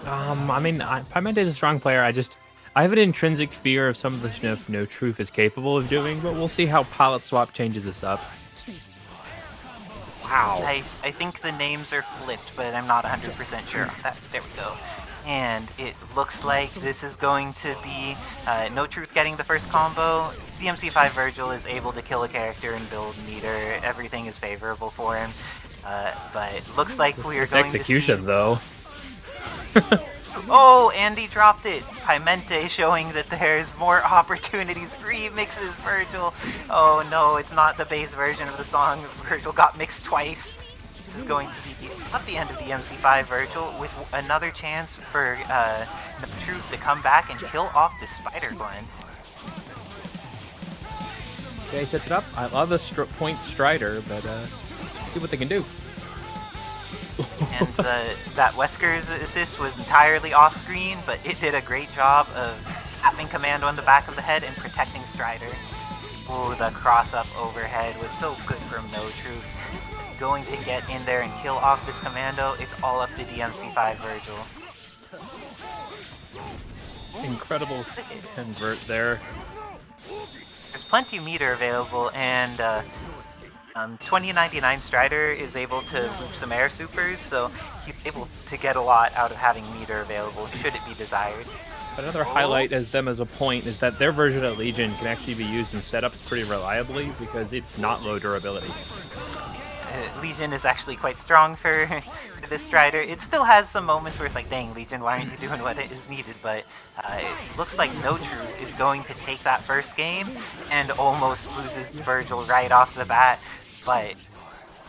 I mean, Piemente is a strong player. I have an intrinsic fear of some of the stuff No Truth is capable of doing, but we'll see how Palette Swap changes this up. Wow. I think the names are flipped, but I'm not 100% sure on that. There we go. And it looks like this is going to be No Truth getting the first combo. DMC5 Vergil is able to kill a character and build meter. Everything is favorable for him. But it looks like we are going execution, to see... though. Oh, and he dropped it. Piemente showing that there's more opportunities. Remixes Vergil. Oh no, it's not the base version of the song. Vergil got mixed twice. This is going to be not the end of the MC5 Vergil, with another chance for No Truth to come back and kill off the Spider-Gwen. Okay, sets it up. I love the point Strider, but see what they can do. And that Wesker's assist was entirely off-screen, but it did a great job of tapping Commando on the back of the head and protecting Strider. Oh, the cross-up overhead was so good from No Truth. Just going to get in there and kill off this Commando. It's all up to DMC5 Vergil. Incredible convert there. There's plenty of meter available, and 2099 Strider is able to loop some air supers, so he's able to get a lot out of having meter available, should it be desired. Another highlight as them as a point is that their version of Legion can actually be used in setups pretty reliably because it's not low durability. Legion is actually quite strong for this Strider. It still has some moments where it's like, dang, Legion, why aren't you doing what is needed? But it looks like No Truth is going to take that first game and almost loses Vergil right off the bat. But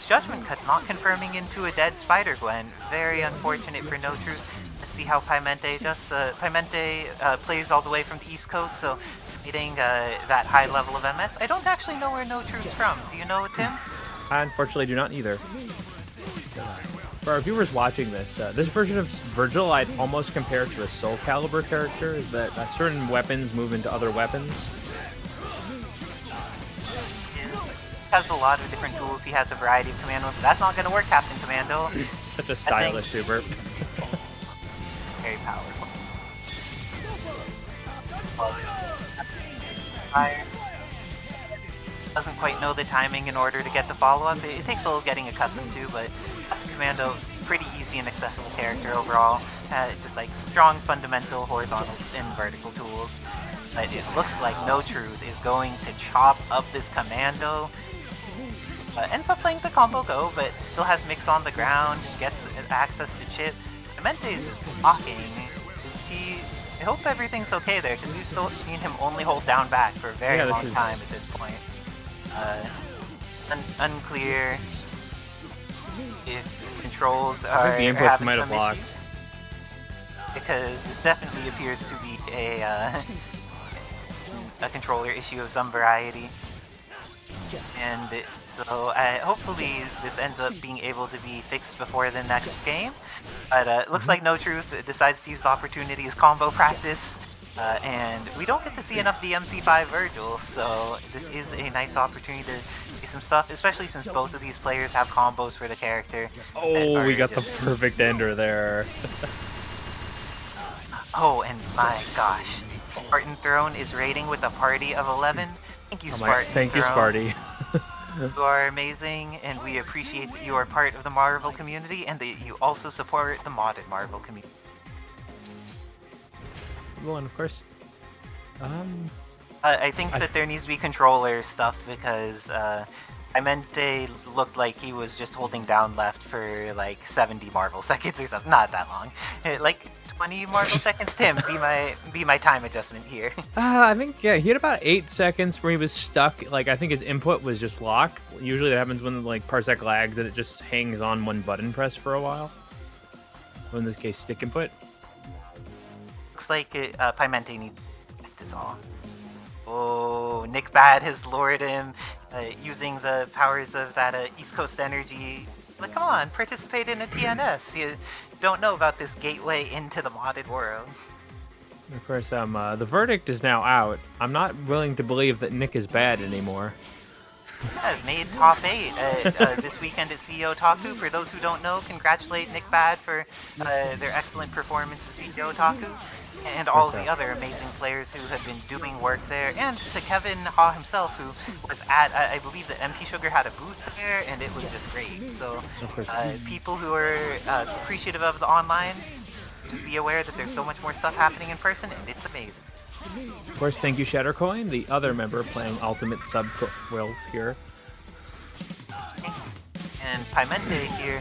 Judgment Cut's not confirming into a dead Spider-Gwen. Very unfortunate for No Truth. Let's see how Piemente does. Piemente plays all the way from the East Coast, so getting that high level of MS. I don't actually know where No Truth's from. Do you know, Tim? I unfortunately do not either. For our viewers watching this, this version of Vergil I'd almost compare it to a Soul Calibur character, is that certain weapons move into other weapons. He has a lot of different tools. He has a variety of commandos. That's not going to work, Captain Commando. Such a stylish super. Very powerful. Doesn't quite know the timing in order to get the follow-up. It takes a little getting accustomed to, but Commando, pretty easy and accessible character overall. Just like strong fundamental horizontal and vertical tools. But it looks like No Truth is going to chop up this Commando. Ends up playing the combo go, but still has Mix on the ground, gets access to Chip. Piemente is just blocking. I hope everything's okay there, because we've still seen him only hold down back for a very long time at this point. Unclear if controls are I think the inputs might have locked. Because this definitely appears to be a controller issue of some variety. And so hopefully this ends up being able to be fixed before the next game. But it looks like No Truth decides to use the opportunity as combo practice. And we don't get to see enough DMC5 Vergil, so this is a nice opportunity to see some stuff, especially since both of these players have combos for the character. Oh, we got the perfect ender there. Oh, and my gosh. Spartan Throne is raiding with a party of 11. Thank you, Spartan Thank Throne. you, Sparty. You are amazing, and we appreciate that you are part of the Marvel community, and that you also support the modded Marvel community. Well, and of course, I think that there needs to be controller stuff, because Piemente looked like he was just holding down left for like 70 Marvel seconds or something. Not that long. Like 20 Marvel seconds. Tim, be my time adjustment here. I think, yeah, he had about 8 seconds where he was stuck. Like, I think his input was just locked. Usually that happens when like parsec lags and it just hangs on one button press for a while. Well, in this case, stick input. Looks like Piemente needs this all. Oh, Nickbad has lured him using the powers of that East Coast energy. Like, come on, participate in a TNS. You don't know about this gateway into the modded world. Of course, the verdict is now out. I'm not willing to believe that Nick is bad anymore. have made top 8 this weekend at CEO Otaku. For those who don't know, congratulate Nickbad for their excellent performance at CEO Otaku, and all the other amazing players who have been doing work there, and to Kevin Ha himself, who was at, I believe that MP Sugar had a booth there, and it was just great. So people who are appreciative of the online, just be aware that there's so much more stuff happening in person, and it's amazing. Of course, thank you, Shattercoin, the other member playing Ultimate Sub-12 here. And Piemente here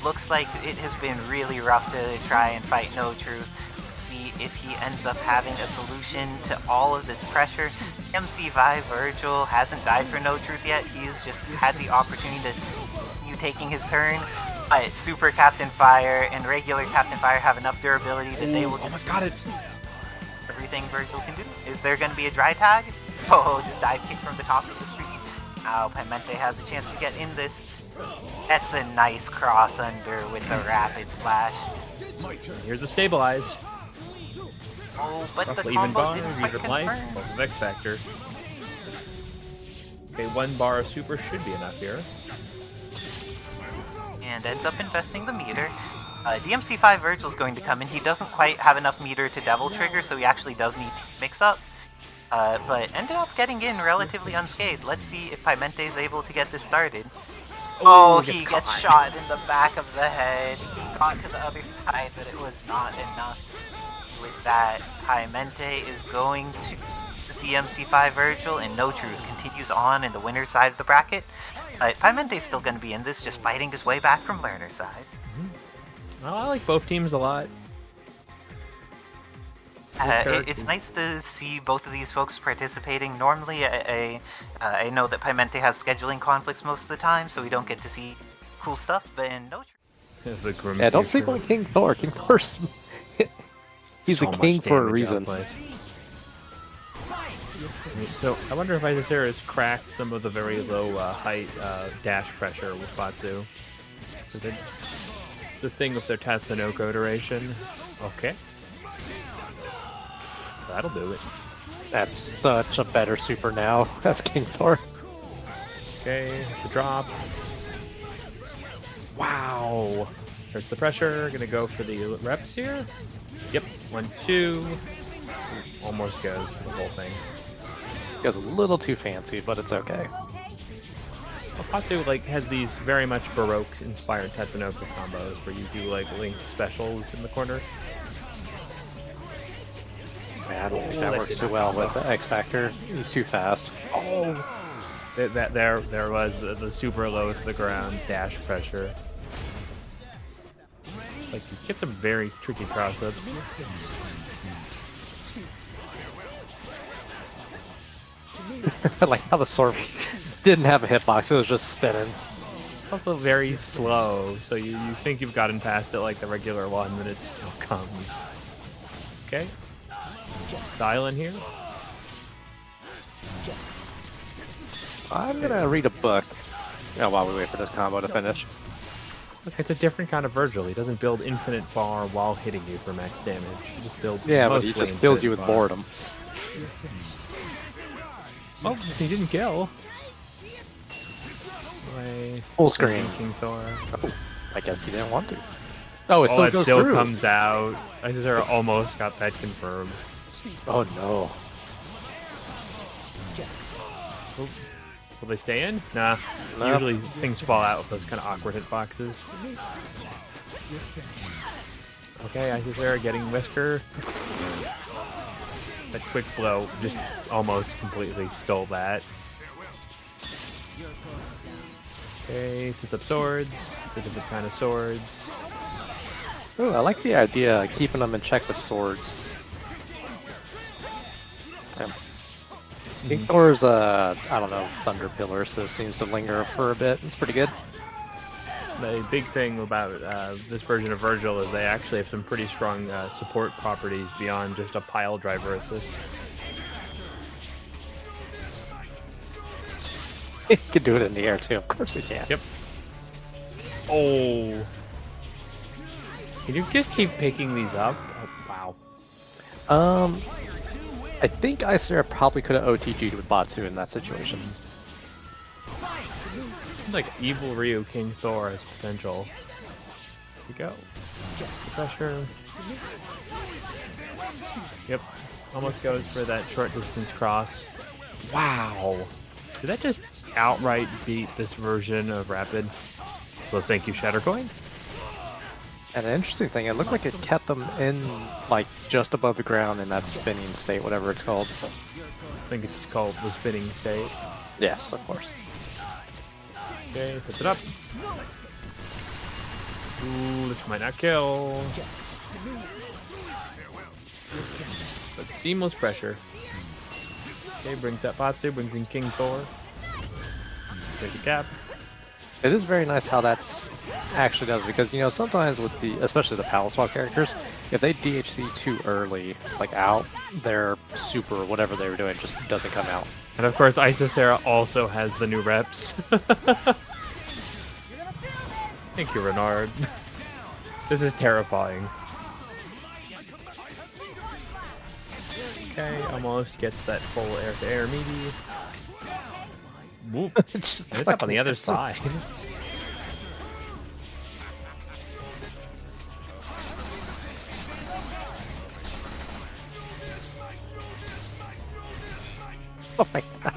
looks like it has been really rough to try and fight No Truth. Let's see if he ends up having a solution to all of this pressure. MC Vergil hasn't died for No Truth yet. He's just had the opportunity to continue taking his turn. But Super Captain Fire and regular Captain Fire have enough durability that they will just almost got it. Everything Vergil can do. Is there going to be a dry tag? Oh, just dive kick from the top of the screen. Now Piemente has a chance to get in this. That's a nice cross under with the rapid slash. Here's the stabilize. Oh, but Roughly the even combo bar, didn't quite meter of life, confirm. both of X Factor. Okay, 1 bar of super should be enough here. And ends up investing the meter. DMC5 Vergil's going to come in. He doesn't quite have enough meter to Devil Trigger, so he actually does need to mix up. But ended up getting in relatively unscathed. Let's see if Piemente is able to get this started. Oh, he gets shot in the back of the head. He got to the other side, but it was not enough. With that, Piemente is going to DMC5 Vergil, and No Truth continues on in the winner's side of the bracket. Piemente is still going to be in this, just fighting his way back from learner's side. Well, I like both teams a lot. It's nice to see both of these folks participating. Normally, I know that Piemente has scheduling conflicts most of the time, so we don't get to see cool stuff, but in No Truth. Yeah, don't sleep on King Thor. King Thor's... He's a king for a reason. So, I wonder if Isicera has cracked some of the very low height dash pressure with Batsu. So the thing with their Tatsunoko duration. Okay. That'll do it. That's such a better super now. That's King Thor. Okay, it's a drop. Wow. Starts the pressure. Gonna go for the reps here. Yep. 1, 2. Almost goes for the whole thing. Goes a little too fancy, but it's okay. Well, Batsu has these very much Baroque-inspired Tatsunoko combos where you do linked specials in the corner. Man, I don't think that works too well with the X Factor. He's too fast. Oh! There was the super low to the ground dash pressure. You get some very tricky cross-ups. I like how the sword didn't have a hitbox, it was just spinning. It's also very slow, so you think you've gotten past it like the regular one, but it still comes. Okay. Style in here. I'm gonna read a book while we wait for this combo to finish. Look, it's a different kind of Vergil. He doesn't build infinite bar while hitting you for max damage. He just builds but he just kills you with bar. boredom. Oh, he didn't kill. Full screen. King Thor. Oh, I guess he didn't want to. Oh, it still goes through. Comes out. Isicera almost got that confirmed. Oh no. Oh. Will they stay in? Nah. Nope. Usually things fall out with those kind of awkward hitboxes. Okay, Isicera getting Wesker. That quick blow just almost completely stole that. Okay, sets up swords. Different kind of swords. Ooh, I like the idea of keeping them in check with swords. King Thor's, I don't know, Thunder Pillar, so it seems to linger for a bit. It's pretty good. The big thing about this version of Vergil is they actually have some pretty strong support properties beyond just a pile driver assist. He can do it in the air too, of course he can. Yep. Oh. Can you just keep picking these up? Oh, wow. I think Isicera probably could have OTG'd with Batsu in that situation. like Evil Ryu King Thor has potential. Here we go. Pressure. Yep. Almost goes for that short distance cross. Wow. Did that just outright beat this version of Rapid? So thank you, Shattercoin. And an interesting thing, it looked like it kept them in, like, just above the ground in that spinning state, whatever it's called. I think it's called the spinning state. Yes, of course. Okay, puts it up. Ooh, this might not kill. But seamless pressure. Okay, brings up Batsu, brings in King Thor. There's a cap. It is very nice how that's actually does, because, you know, sometimes with the, especially the Palace Swap characters, if they DHC too early, like out, their super, whatever they were doing, just doesn't come out. And of course, Isicera also has the new reps. Thank you, Renard. This is terrifying. Okay, almost gets that full air-to-air meaty. Whoop. Just It's up on the other side. Oh my god.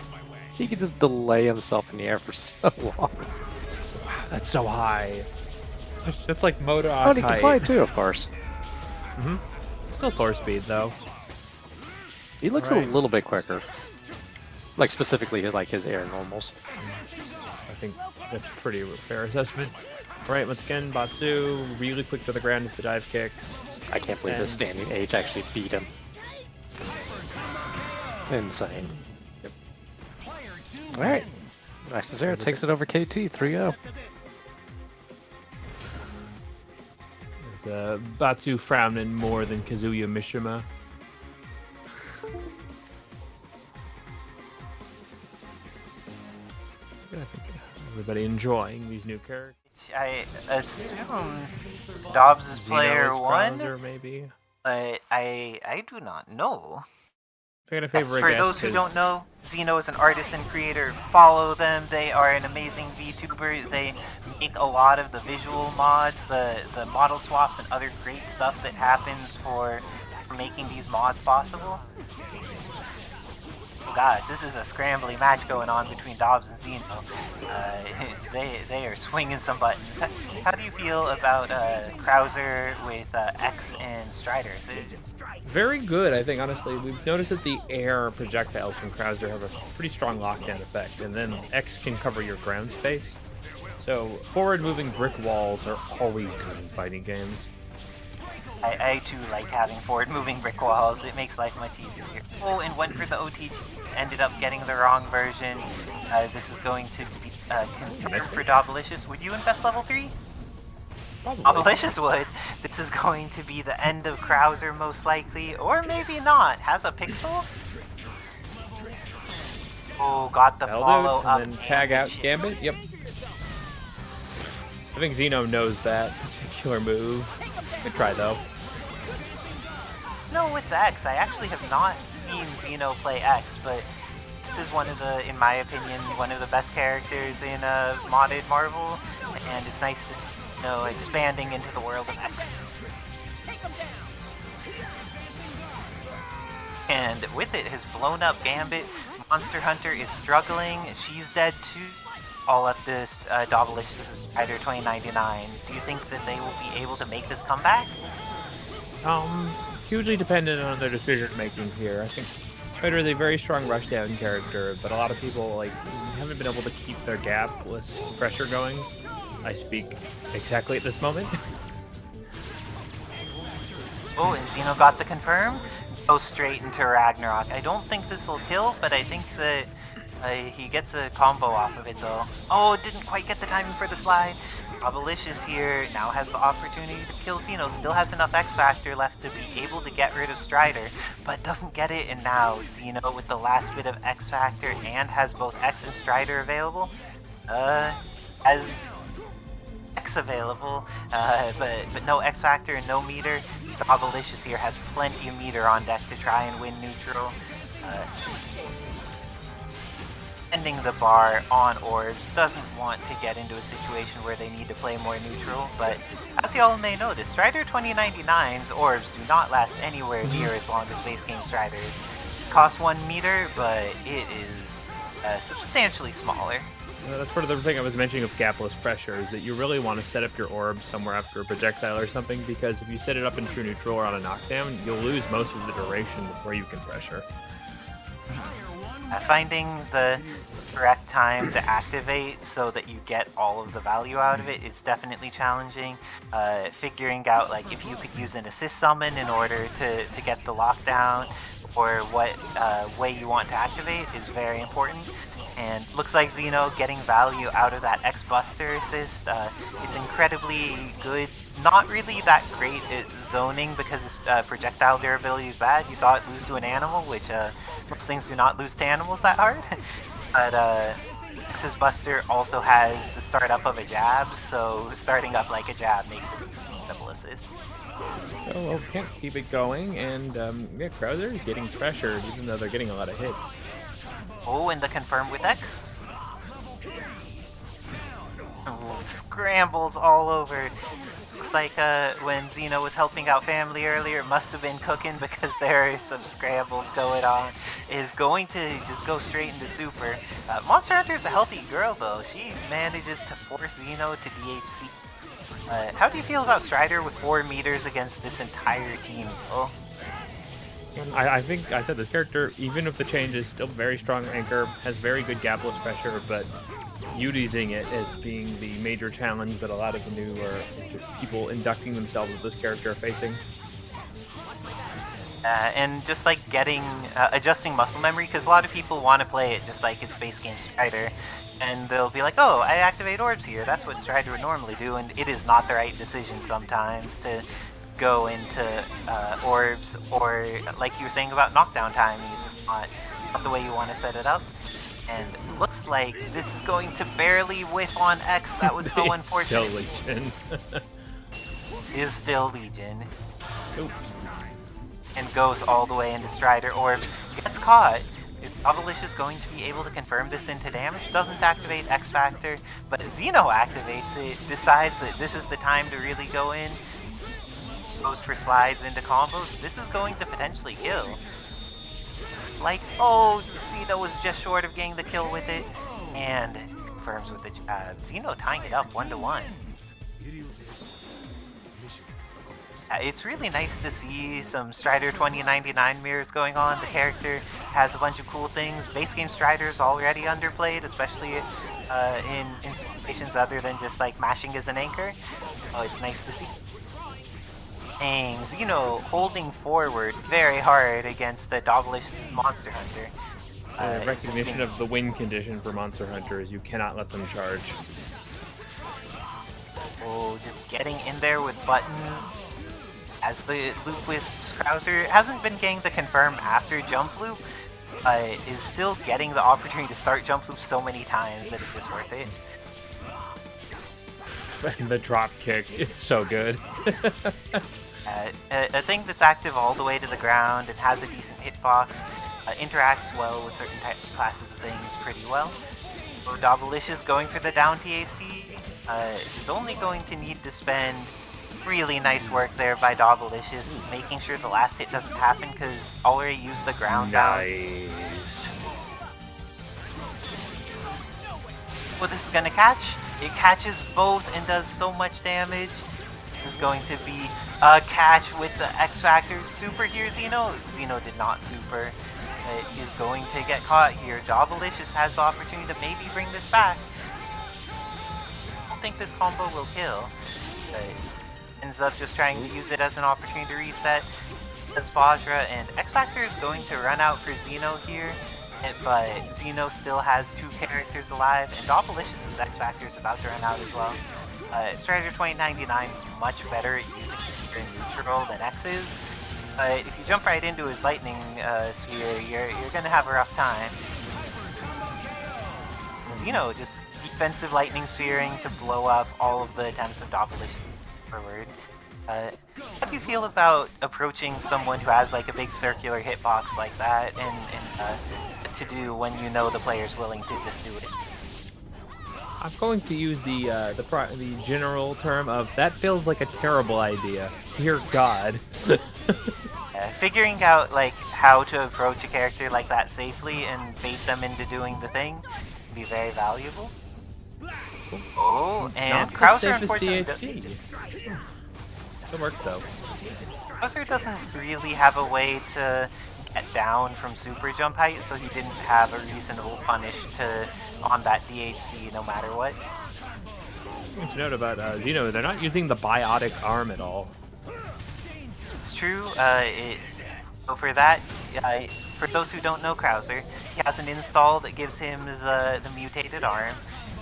He can just delay himself in the air for so long. That's so high. That's like motor Oh, and he can fly too, of course. Still Thor speed, though. He looks a little bit quicker. Like, specifically, like, his air normals. I think that's a pretty fair assessment. Alright, once again, Batsu, really quick to the ground with the dive kicks. I can't believe this standing H actually beat him. Insane. Yep. Alright. Isicera takes it over KT, 3-0. There's Batsu frowning more than Kazuya Mishima. Everybody enjoying these new characters. I assume Dobbs is player Xeno is 1, Krauser, maybe. but I do not know. Pick a Yes, favorite for guess, those who 'cause don't know, Xeno is an artist and creator. Follow them. They are an amazing VTuber. They make a lot of the visual mods, the model swaps, and other great stuff that happens for making these mods possible. Oh gosh, this is a scrambly match going on between Dobbs and Xeno. They are swinging some buttons. How do you feel about Krauser with X and Strider? Very good, I think, honestly. We've noticed that the air projectiles from Krauser have a pretty strong lockdown effect, and then X can cover your ground space. So forward-moving brick walls are always good in fighting games. I too like having forward-moving brick walls. It makes life much easier. Oh, and went for the OT. Ended up getting the wrong version. This is going to be confirmed for Dobbilicious. Would you invest level 3? Dobbilicious would. This is going to be the end of Krauser most likely, or maybe not. Has a pixel? Oh, got the follow up. And then tag out Gambit. Yep. I think Xeno knows that particular move. Good try though. No, with the X, I actually have not seen Xeno play X, but this is one of the, in my opinion, one of the best characters in modded Marvel, and it's nice to see, you know, expanding into the world of X. And with it, his blown up Gambit. Monster Hunter is struggling. She's dead too. All up this Dobbilicious Spider 2099. Do you think that they will be able to make this comeback? Hugely dependent on their decision making here. I think Spider is a very strong rushdown character, but a lot of people haven't been able to keep their gapless pressure going. I speak exactly at this moment. Oh, and Xeno got the confirm. Go straight into Ragnarok. I don't think this will kill, but I think that he gets a combo off of it though. Oh, didn't quite get the timing for the slide. Dobbilicious here now has the opportunity to kill Xeno. Still has enough X Factor left to be able to get rid of Strider, but doesn't get it. And now Xeno with the last bit of X Factor and has both X and Strider available. Has X available, but no X Factor and no meter. Dobbilicious here has plenty of meter on deck to try and win neutral. ending the bar on orbs, doesn't want to get into a situation where they need to play more neutral, but as y'all may notice, Strider 2099's orbs do not last anywhere near as long as base game Striders. Costs 1 meter, but it is substantially smaller. That's part of the thing I was mentioning of gapless pressure, is that you really want to set up your orb somewhere after a projectile or something, because if you set it up in true neutral or on a knockdown, you'll lose most of the duration before you can pressure. Finding the correct time to activate so that you get all of the value out of it is definitely challenging. Figuring out like if you could use an assist summon in order to get the lockdown, or what way you want to activate is very important. And looks like Xeno getting value out of that X-Buster assist. It's incredibly good. Not really that great at zoning because its projectile durability is bad. You saw it lose to an animal, which most things do not lose to animals that hard. But X's Buster also has the start up of a jab, so starting up like a jab makes it a double assist. So well, can't keep it going, and yeah, Krauser is getting pressured even though they're getting a lot of hits. Oh, and the confirm with X. Oh, scrambles all over. Looks like when Xeno was helping out family earlier, it must have been cooking because there are some scrambles going on. Is going to just go straight into super. Monster Hunter's a healthy girl though. She manages to force Xeno to DHC. How do you feel about Strider with 4 meters against this entire team? Oh. I think I said this character, even if the change is still very strong anchor, has very good gapless pressure, but utilizing it as being the major challenge that a lot of the new people inducting themselves with this character are facing. And just like getting, adjusting muscle memory, because a lot of people want to play it just like it's base game Strider, and they'll be like, oh, I activate orbs here, that's what Strider would normally do, and it is not the right decision sometimes to go into orbs, or like you were saying about knockdown timing, is just not the way you want to set it up. And looks like this is going to barely whiff on X. That was so unfortunate. Still Legion. Is still Legion. Oops. And goes all the way into Strider Orb. Gets caught. Dobbilicious is going to be able to confirm this into damage. Doesn't activate X Factor, but Xeno activates it. Decides that this is the time to really go in. Goes for slides into combos. This is going to potentially kill. Looks like, oh, Xeno was just short of getting the kill with it, and confirms with the jab. Xeno tying it up 1-1. It's really nice to see some Strider 2099 mirrors going on. The character has a bunch of cool things. Base game Strider's already underplayed, especially in situations other than just like mashing as an anchor. Oh, it's nice to see. And Xeno holding forward very hard against the Dobbilicious Monster Hunter. Recognition of the win condition for Monster Hunter is you cannot let them charge. Oh, just getting in there with button. As the loop with Krauser hasn't been getting the confirm after jump loop, is still getting the opportunity to start jump loop so many times that it's just worth it. And the drop kick, it's so good. A thing that's active all the way to the ground and has a decent hitbox, interacts well with certain types of classes of things pretty well. So Dobbilicious going for the down TAC is only going to need to spend really nice work there by Dobbilicious, making sure the last hit doesn't happen because already used the ground nice. What this is going to catch? It catches both and does so much damage. This is going to be a catch with the X Factor. Super here, Xeno. Xeno did not super. It is going to get caught here. Dobbilicious has the opportunity to maybe bring this back. I don't think this combo will kill. But ends up just trying to use it as an opportunity to reset. As Vajra, and X Factor is going to run out for Xeno here. But Xeno still has 2 characters alive, and Dobbilicious' X Factor is about to run out as well. Strider 2099 is much better at using in neutral than X is. But if you jump right into his lightning sphere, you're gonna have a rough time. Xeno just defensive lightning sphering to blow up all of the attempts of Dobbilicious forward. How do you feel about approaching someone who has like a big circular hitbox like that and to do when you know the player's willing to just do it. I'm going to use the general term of that feels like a terrible idea. Dear God. Figuring out like how to approach a character like that safely and bait them into doing the thing can be very valuable. Oh, and Krauser unfortunately It works though. Krauser doesn't really have a way to get down from super jump height, so he didn't have a reasonable punish on that DHC no matter what. To note about Xeno, they're not using the biotic arm at all. It's true. So for that, for those who don't know Krauser, he has an install that gives him the mutated arm,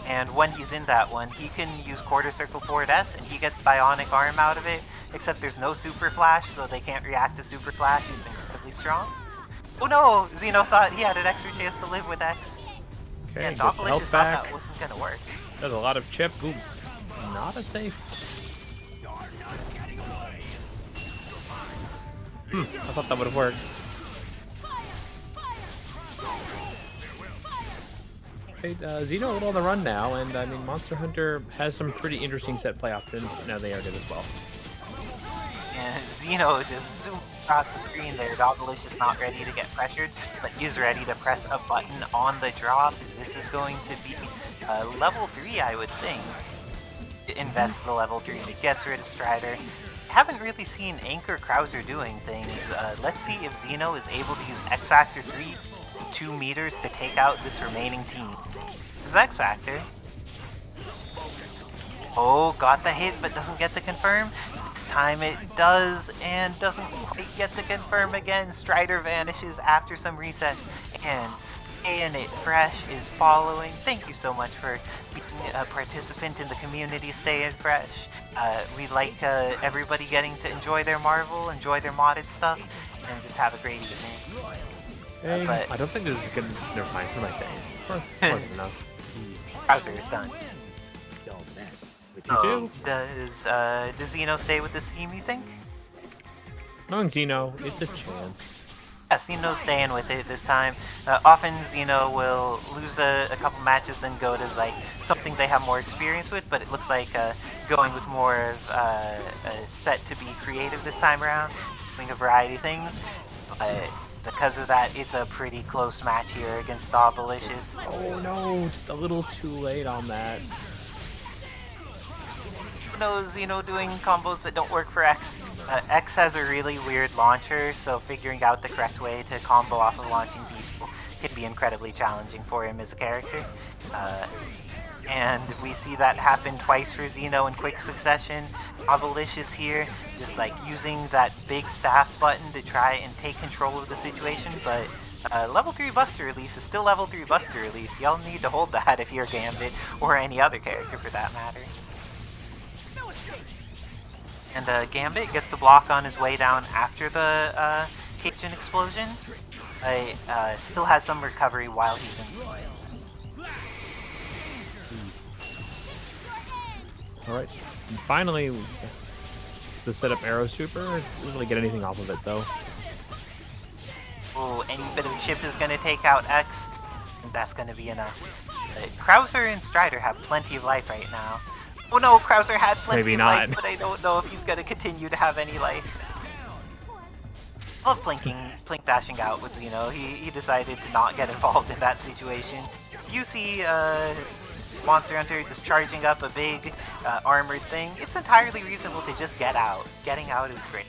and when he's in that one, he can use quarter circle forward S, and he gets bionic arm out of it. Except there's no super flash, so they can't react to super flash. He's incredibly strong. Oh no! Xeno thought he had an extra chance to live with X. Okay, And get the health Dobbilicious thought back. that wasn't gonna work. There's a lot of chip. Ooh, not a safe. I thought that would have worked. Okay, Xeno a little on the run now, and I mean Monster Hunter has some pretty interesting set play options. Now they are did as well. And Xeno just zoomed across the screen there. Dobbilicious not ready to get pressured, but is ready to press a button on the drop. This is going to be level 3, I would think. Invest the level 3. It gets rid of Strider. Haven't really seen Anchor Krauser doing things. Let's see if Xeno is able to use X Factor 3 in 2 meters to take out this remaining team. This is X Factor. Oh, got the hit, but doesn't get the confirm. This time it does, and doesn't quite get the confirm again. Strider vanishes after some resets, and Staying It Fresh is following. Thank you so much for being a participant in the community, Staying Fresh. We like everybody getting to enjoy their Marvel, enjoy their modded stuff, and just have a great evening. Hey, But I don't think this is good. Never mind. What am I saying? More than enough. Krauser is done. You too. Does Xeno stay with this team, you think? Knowing Xeno, it's a chance. Yeah, Xeno's staying with it this time. Often Xeno will lose a couple matches, then go to like something they have more experience with, but it looks like going with more of a set to be creative this time around, doing a variety of things. Because of that, it's a pretty close match here against Dobbilicious. Oh no, just a little too late on that. Xeno doing combos that don't work for X. X has a really weird launcher, so figuring out the correct way to combo off of launching people can be incredibly challenging for him as a character. And we see that happen twice for Xeno in quick succession. Dobbilicious here, just like using that big staff button to try and take control of the situation, but level 3 Buster Release is still level 3 Buster Release. Y'all need to hold that if you're Gambit, or any other character for that matter. And Gambit gets the block on his way down after the kitchen explosion. Still has some recovery while he's in. Alright, and finally, to set up Arrow Super. Doesn't really get anything off of it though. Oh, any bit of chip is going to take out X, and that's going to be enough. Krauser and Strider have plenty of life right now. Oh no, Krauser had plenty Maybe of not. life, but I don't know if he's going to continue to have any life. I love Plink dashing out with Xeno. He decided to not get involved in that situation. You see Monster Hunter just charging up a big armored thing. It's entirely reasonable to just get out. Getting out is great.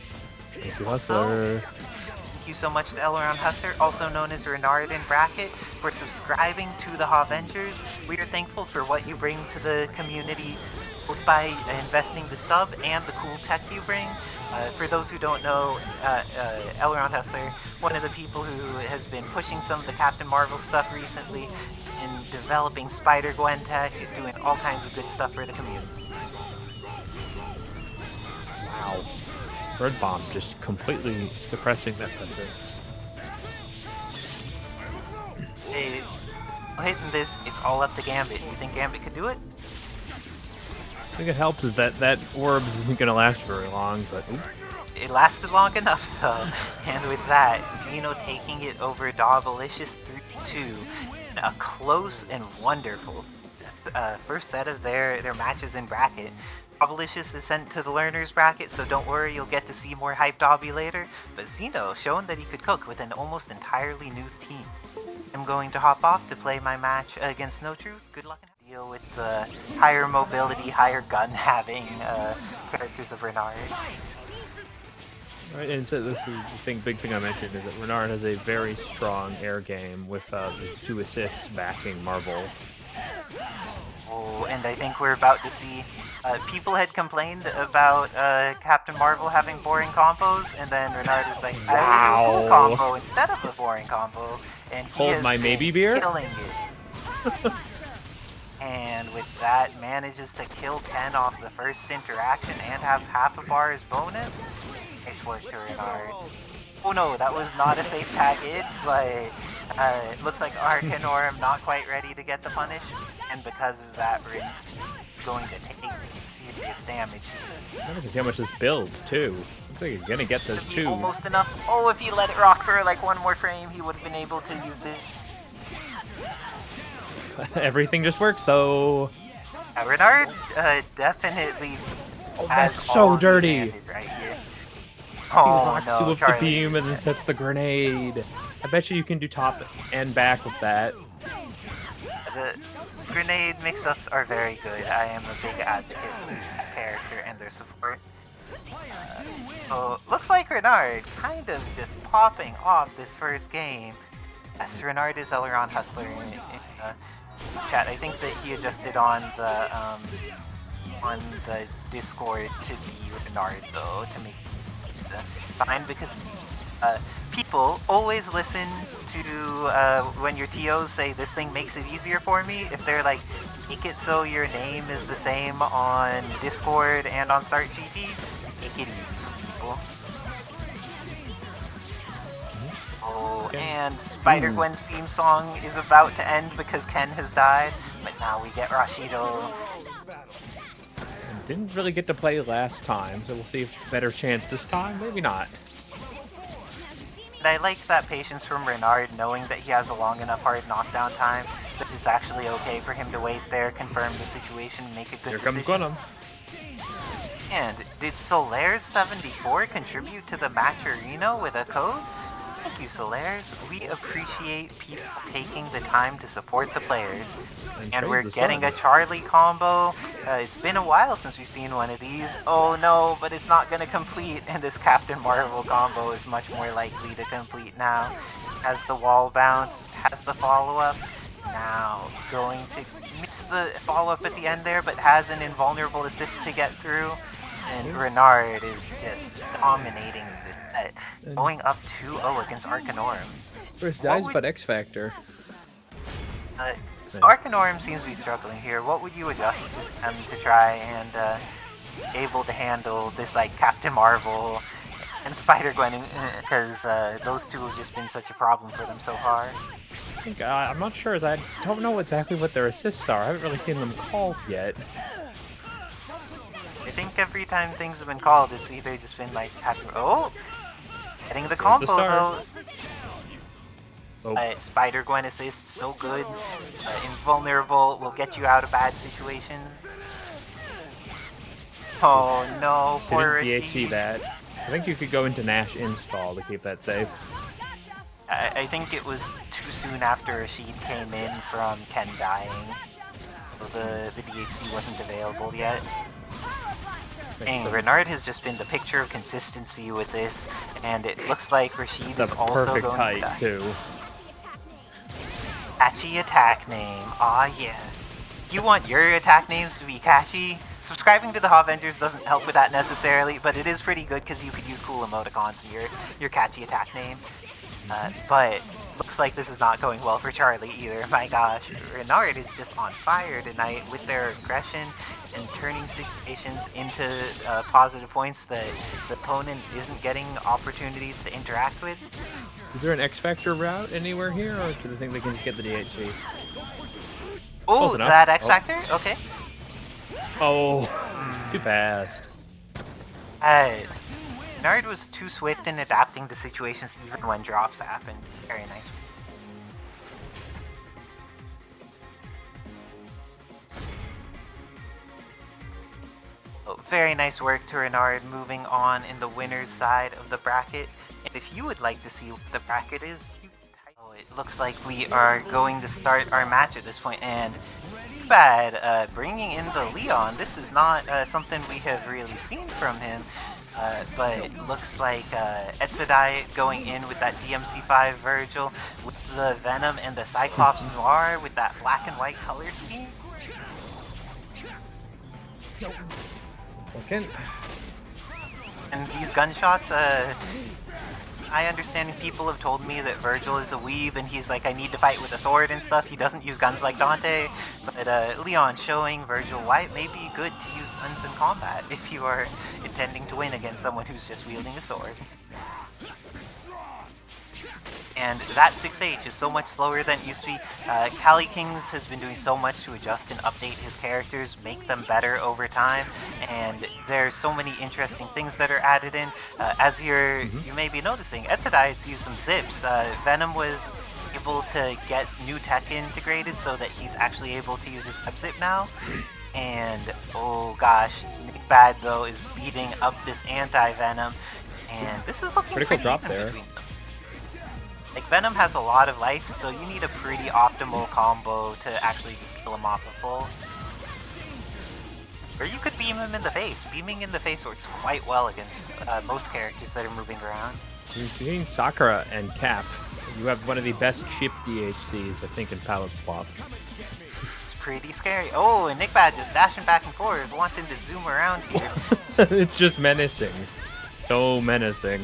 Thank you, Hustler. Thank you so much to Elrond Hustler, also known as Renard in bracket, for subscribing to the HAVENGERS. We are thankful for what you bring to the community, both by investing the sub and the cool tech you bring. For those who don't know, Elrond Hustler, one of the people who has been pushing some of the Captain Marvel stuff recently, in developing Spider-Gwen tech, doing all kinds of good stuff for the community. Wow. Bird Bomb just completely suppressing that pressure. Hitting this, it's all up to Gambit. You think Gambit could do it? I think it helps is that Orbs isn't going to last very long, but... Ooh. It lasted long enough though, and with that, Xeno taking it over Dobbilicious 3-2 in a close and wonderful first set of their matches in bracket. Dobbilicious is sent to the learners bracket, so don't worry, you'll get to see more hype Dobby later, but Xeno showing that he could cook with an almost entirely new team. I'm going to hop off to play my match against No Truth. Good luck and deal with the higher mobility, higher gun having characters of Renard. Right, and so this is the big thing I mentioned is that Renard has a very strong air game with his 2 assists backing Marvel. Oh, and I think we're about to see. People had complained about Captain Marvel having boring combos, and then Renard was like, "I will do a cool combo instead of a boring combo," and he Hold is my maybe beer? killing it. And with that, manages to kill Ken off the first interaction and have half a bar as bonus. Nice work to Renard. Oh no, that was not a safe tag in, but it looks like Arkanorum not quite ready to get the punish, and because of that, Rin is going to take serious damage. I don't see how much this builds too. Looks like he's gonna get those 2. Almost enough. Oh, if he let it rock for like one more frame, he would have been able to use this. Everything just works though. Renard definitely. Oh, that's so dirty. Right here. He Oh rocks you no, with the beam and then sets the grenade. I bet you can do top and back with that. The grenade mix-ups are very good. I am a big advocate for that character and their support. So looks like Renard kind of just popping off this first game. Yes, Renard is Elron Hustler in chat. I think that he adjusted on the Discord to be Renard though, to make it fine, because people always listen to when your TOs say this thing makes it easier for me. If they're like, make it so your name is the same on Discord and on Start GT, make it easy for people. Oh, and Spider-Gwen's theme song is about to end because Ken has died, but now we get Rashid. Didn't really get to play last time, so we'll see if better chance this time. Maybe not. And I like that patience from Renard, knowing that he has a long enough hard knockdown time that it's actually okay for him to wait there, confirm the situation, and make a good decision. Here comes Venom. And did S.T.A.R.S 74 contribute to the match arena with a code? Thank you, S.T.A.R.S. We appreciate people taking the time to support the players. And we're getting a Charlie combo. It's been a while since we've seen one of these. Oh no, but it's not going to complete. And this Captain Marvel combo is much more likely to complete now. Has the wall bounce, has the follow-up. Now going to miss the follow-up at the end there, but has an invulnerable assist to get through. And Renard is just dominating the set, going up 2-0 against Arkanorum. First dies, but X Factor. Arkanorum seems to be struggling here. What would you adjust them to try and able to handle this, like, Captain Marvel and Spider-Gwen, because those two have just been such a problem for them so far? I'm not sure, as I don't know exactly what their assists are. I haven't really seen them called yet. I think every time things have been called, it's either just been like, oh, getting the combo though. Oh. Spider-Gwen assist, so good. Invulnerable will get you out of bad situations. Oh no, poor Didn't Rashid. DHE that. I think you could go into Nash install to keep that safe. I think it was too soon after Rashid came in from Ken dying. So the DHC wasn't available yet. Dang, Renard has just been the picture of consistency with this, and it looks like Rashid is also going to die. Perfect height, too. Catchy attack name, aw yeah. You want your attack names to be catchy? Subscribing to the HAVENGERS doesn't help with that necessarily, but it is pretty good because you could use cool emoticons in your catchy attack name. But looks like this is not going well for Charlie either. My gosh, Renard is just on fire tonight with their aggression and turning situations into positive points that the opponent isn't getting opportunities to interact with. Is there an X Factor route anywhere here, or do they think they can just get the DHC? Oh, that X Factor? Okay. Oh, too fast. Renard was too swift in adapting to situations even when drops happened. Very nice. Oh, very nice work to Renard, moving on in the winner's side of the bracket. And if you would like to see what the bracket is, it looks like we are going to start our match at this point, and Nickbad bringing in the Leon. This is not something we have really seen from him, but it looks like Edsadiet going in with that DMC5 Vergil, with the Venom and the Cyclops Noir with that black and white color scheme. Okay. And these gunshots, I understand people have told me that Vergil is a weeb and he's like, I need to fight with a sword and stuff. He doesn't use guns like Dante. But Leon showing Vergil why it may be good to use guns in combat if you are intending to win against someone who's just wielding a sword. And that 6H is so much slower than it used to be. Cali Kings has been doing so much to adjust and update his characters, make them better over time, and there's so many interesting things that are added in. As you may be noticing, Edsadiet's used some zips. Venom was able to get new tech integrated so that he's actually able to use his web zip now. And oh gosh, Nickbad though is beating up this anti-Venom, and this is looking critical pretty drop even there. between them. Like, Venom has a lot of life, so you need a pretty optimal combo to actually just kill him off a full. Or you could beam him in the face. Beaming in the face works quite well against most characters that are moving around. Between Sakura and Cap, you have one of the best chip DHCs, I think, in palette swap. It's pretty scary. Oh, and Nickbad just dashing back and forth, wanting to zoom around here. It's just menacing. So menacing.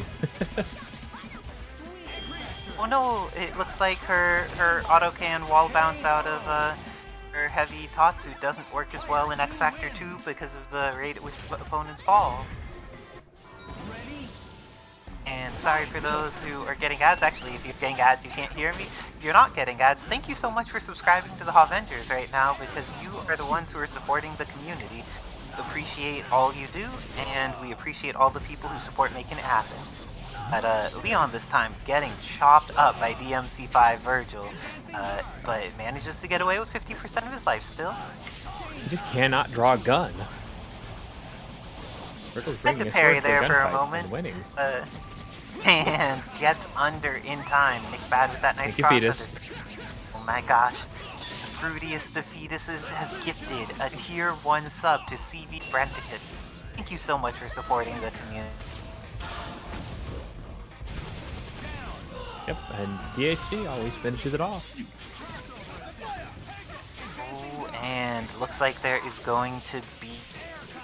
Oh no, it looks like her auto-can wall bounce out of her heavy Tatsu doesn't work as well in X Factor 2 because of the rate at which opponents fall. And sorry for those who are getting ads. Actually, if you're getting ads, you can't hear me. If you're not getting ads, thank you so much for subscribing to the HAVENGERS right now, because you are the ones who are supporting the community. We appreciate all you do, and we appreciate all the people who support making it happen. But Leon this time getting chopped up by DMC5 Vergil, but manages to get away with 50% of his life still. You just cannot draw a gun. Had to parry there for a moment, and gets under in time. Nickbad with that nice cross. Oh my gosh. The fruitiest of fetuses has gifted a tier 1 sub to CV Brenticate. Thank you so much for supporting the community. Yep, and DHC always finishes it off. Oh, and looks like there is going to be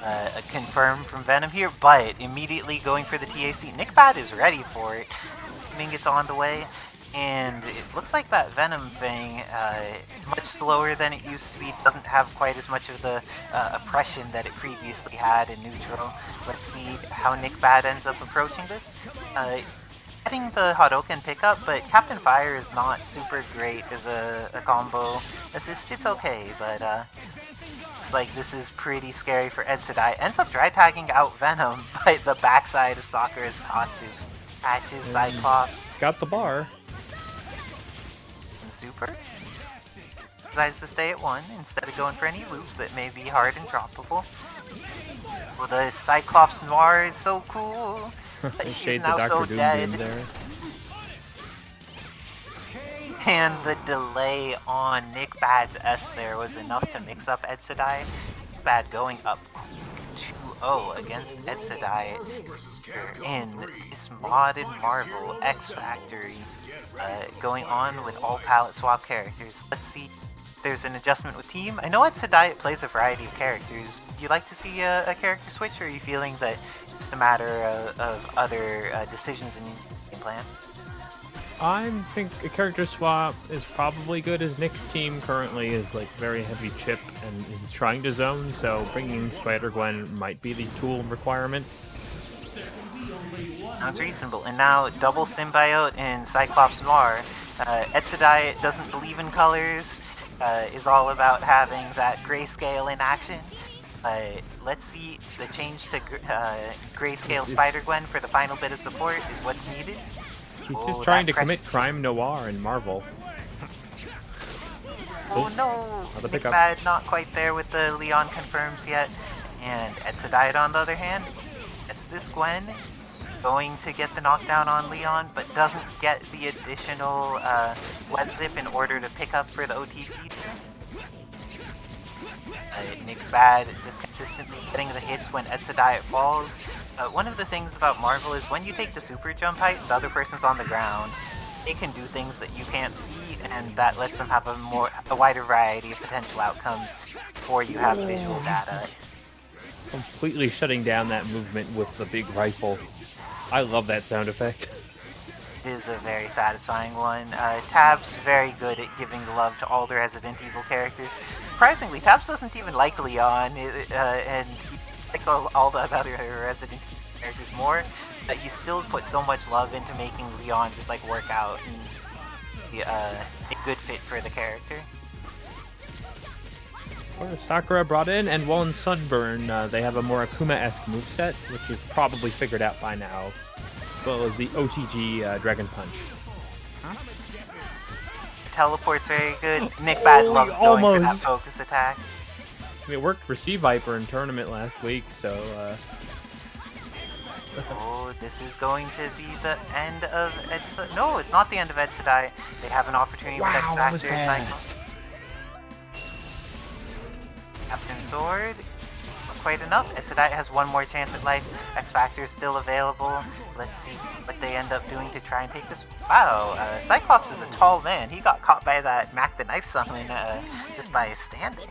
a confirm from Venom here, but immediately going for the TAC. Nickbad is ready for it. I think it's on the way, and it looks like that Venom thing, much slower than it used to be, doesn't have quite as much of the oppression that it previously had in neutral. Let's see how Nickbad ends up approaching this. Getting the Hadoken pickup, but Captain Fire is not super great as a combo assist. It's okay, but looks like this is pretty scary for Edsadiet. Ends up dry tagging out Venom by the backside of Sakura's Tatsu. Catches Cyclops. Got the bar. And Super decides to stay at 1 instead of going for any loops that may be hard and droppable. Well, the Cyclops Noir is so cool. But he's now so dead. And the delay on Nickbad's S there was enough to mix up Edsadiet. Nickbad going up 2-0 against Edsadiet in this modded Marvel X Factory, going on with all palette swap characters. Let's see if there's an adjustment with team. I know Edsadiet plays a variety of characters. Do you like to see a character switch, or are you feeling that it's a matter of other decisions in your game plan? I think a character swap is probably good, as Nick's team currently is like very heavy chip and is trying to zone, so bringing Spider-Gwen might be the tool requirement. Sounds reasonable. And now double symbiote in Cyclops Noir. Edsadiet doesn't believe in colors, is all about having that grayscale in action. Let's see the change to grayscale Spider-Gwen for the final bit of support is what's needed. He's just trying to commit crime noir in Marvel. Oh no! Nickbad not quite there with the Leon confirms yet. And Edsadiet on the other hand, gets this Gwen, going to get the knockdown on Leon, but doesn't get the additional web zip in order to pick up for the OT feature. Nickbad just consistently getting the hits when Edsadiet falls. One of the things about Marvel is when you take the super jump height, the other person's on the ground. They can do things that you can't see, and that lets them have a wider variety of potential outcomes before you have visual data. Completely shutting down that movement with the big rifle. I love that sound effect. It is a very satisfying one. Tabs very good at giving the love to all the Resident Evil characters. Surprisingly, Tabs doesn't even like Leon, and he likes all the other Resident Evil characters more, but he still put so much love into making Leon just like work out and be a good fit for the character. Sakura brought in, and while in Sunburn, they have a more Akuma-esque moveset, which you've probably figured out by now, as well as the OTG Dragon Punch. Teleport's very good. Nickbad loves going for that focus attack. I mean, it worked for Sea Viper in tournament last week, so... Oh, this is going to be the end of Edsadiet. No, it's not the end of Edsadiet. They have an opportunity with X-Factor Cyclops. Captain Sword, not quite enough. Edsadiet has one more chance at life. X-Factor is still available. Let's see what they end up doing to try and take this. Wow, Cyclops is a tall man. He got caught by that Mac the Knife summon just by standing.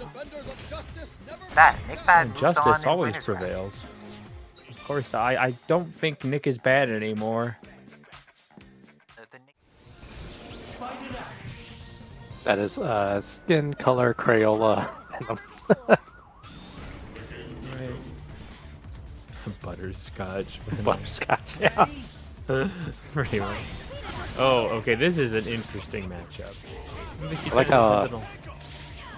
That Nickbad moves Justice on always prevails. Of course, I don't think Nick is bad anymore. That is skin color Crayola. Right. Butterscotch. Butterscotch, yeah. Pretty much. Oh, okay, this is an interesting matchup. I like how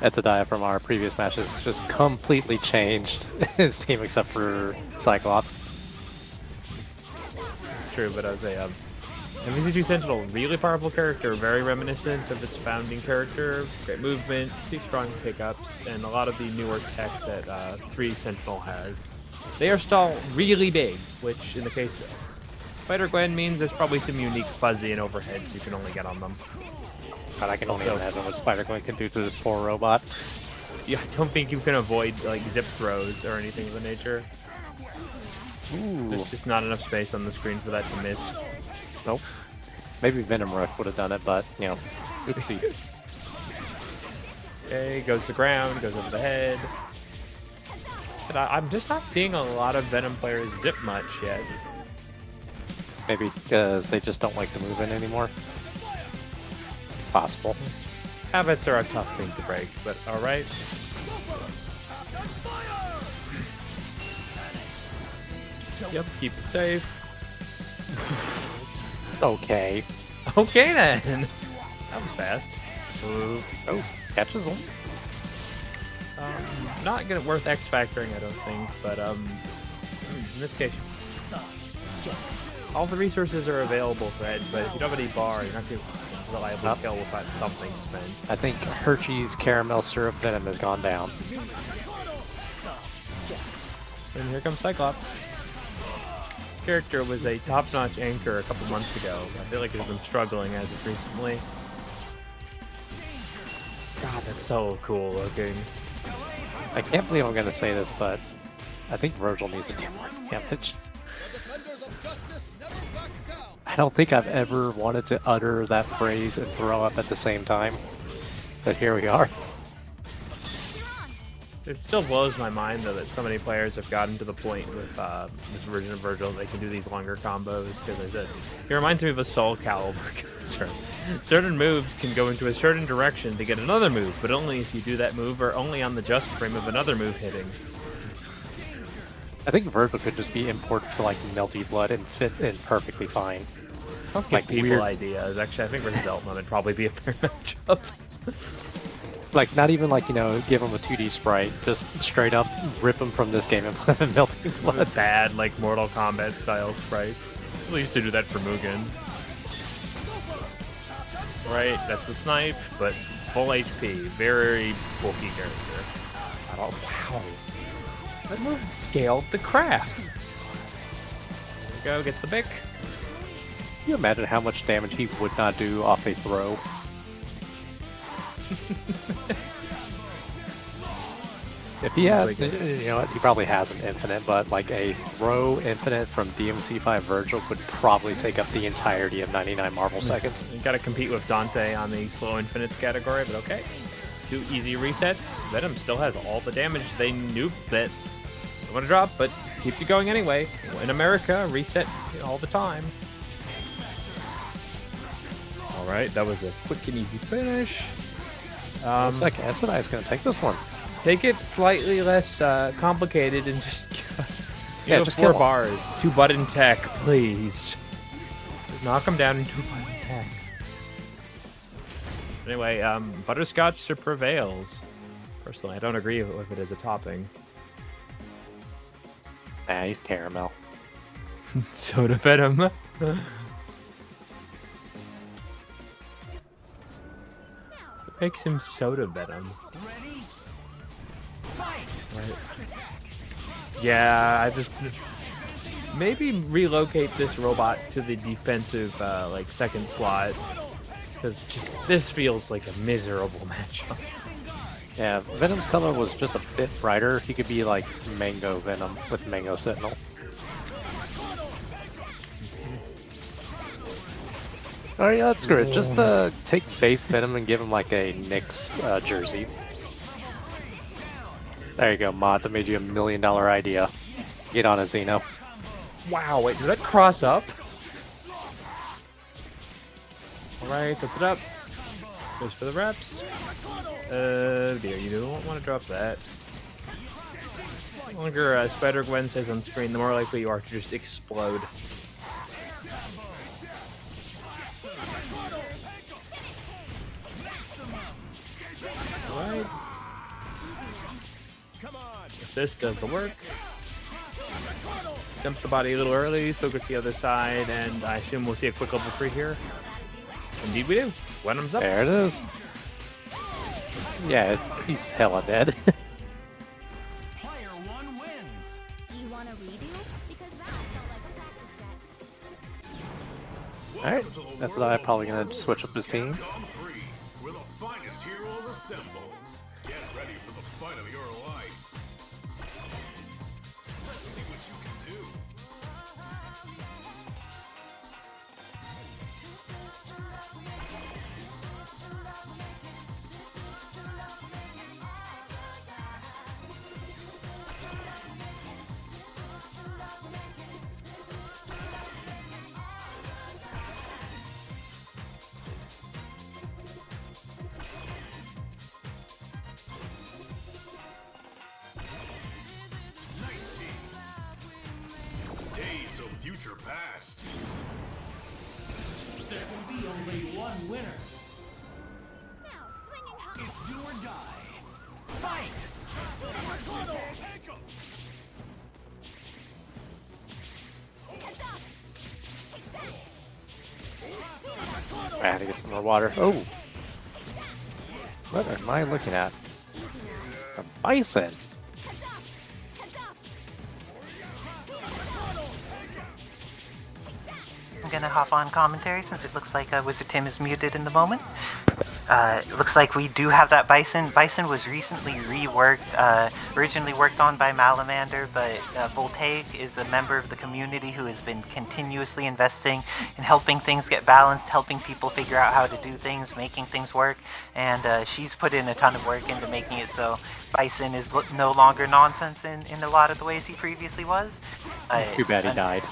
Edsadiet from our previous matches just completely changed his team except for Cyclops. True, but I would say, MVC2 Sentinel, really powerful character, very reminiscent of its founding character, great movement, 2 strong pickups, and a lot of the newer tech that 3 Sentinel has. They are still really big, which in the case of Spider-Gwen means there's probably some unique fuzzy and overheads you can only get on them. God, I can only imagine what Spider-Gwen can do to this poor robot. Yeah, I don't think you can avoid like zip throws or anything of the nature. Ooh. There's just not enough space on the screen for that to miss. Nope. Maybe Venom Rush would have done it, but, you know, oopsie. Okay, goes to the ground, goes over the head. But I'm just not seeing a lot of Venom players zip much yet. Maybe because they just don't like to move in anymore. Possible. Habits are a tough thing to break, but alright. Yep, keep it safe. Okay. Okay then. That was fast. Oh, catches them. Not gonna worth X factoring, I don't think, but in this case, all the resources are available for Edge, but if you don't have any bar, you're not gonna reliably kill without something to spend. I think Hershey's caramel syrup Venom has gone down. And here comes Cyclops. Character was a top-notch anchor a couple months ago. I feel like he's been struggling as of recently. God, that's so cool looking. I can't believe I'm going to say this, but I think Vergil needs to do more damage. I don't think I've ever wanted to utter that phrase and throw up at the same time, but here we are. It still blows my mind, though, that so many players have gotten to the point with this version of Vergil they can do these longer combos, because it reminds me of a Soul Calibur character. Certain moves can go into a certain direction to get another move, but only if you do that move or only on the just frame of another move hitting. I think Vergil could just be imported to like Melty Blood and fit in perfectly fine. Don't give people ideas. Actually, I think versus Elton would probably be a fair matchup. Like, not even like, you know, give him a 2D sprite. Just straight up rip him from this game and put him in Melting Blood. Bad, like, Mortal Kombat style sprites. At least to do that for Mugen. Right, that's the snipe, but full HP. Very bulky character. Oh, wow. That move scaled the craft. There we go, gets the bick. Can you imagine how much damage he would not do off a throw? If he had, you know what, he probably has an infinite, but like a throw infinite from DMC5 Vergil would probably take up the entirety of 99 Marvel seconds. You gotta compete with Dante on the slow infinites category, but okay. 2 easy resets. Venom still has all the damage they knew that they want to drop, but keeps you going anyway. In America, reset all the time. Alright, that was a quick and easy finish. Looks like Edsadiet is going to take this one. Take it slightly less complicated and just yeah, just 4 bars. 2 button tech, please. Just knock them down in 2 button tech. Anyway, butterscotch prevails. Personally, I don't agree with it as a topping. Nah, he's caramel. Soda Venom. Makes him Soda Venom. Right. Yeah, I just maybe relocate this robot to the defensive like second slot, because just this feels like a miserable matchup. Yeah, Venom's color was just a bit brighter. He could be like Mango Venom with Mango Sentinel. Alright, yeah, that's screw it. Just take base Venom and give him like a Knicks jersey. There you go, mods. I made you $1 million idea. Get on it, Xeno. Wow, wait, did that cross up? Alright, puts it up. Goes for the reps. Dear, you don't want to drop that. The longer Spider-Gwen says on screen, the more likely you are to just explode. Alright. Assist does the work. Jumps the body a little early, so gets the other side, and I assume we'll see a quick level 3 here. Indeed we do. Venom's up. There it is. Yeah, he's hella dead. Player 1 wins. Do you want to redo? Because that felt like a practice set. Alright, that's what I'm probably going to switch up his team. Where the finest heroes assemble. Get ready for the fight of your life. Let's see what you can do. Nice team. Days of future past. There can be only one winner. Now swing and hop. It's do or die. Fight! I had to get some more water. Oh! What am I looking at? A bison! I'm gonna hop on commentary since it looks like Wizard Tim is muted in the moment. It looks like we do have that Bison. Bison was recently reworked, originally worked on by Malamander, but Voltaic is a member of the community who has been continuously investing in helping things get balanced, helping people figure out how to do things, making things work, and she's put in a ton of work into making it so Bison is no longer nonsense in a lot of the ways he previously was. Too bad he died.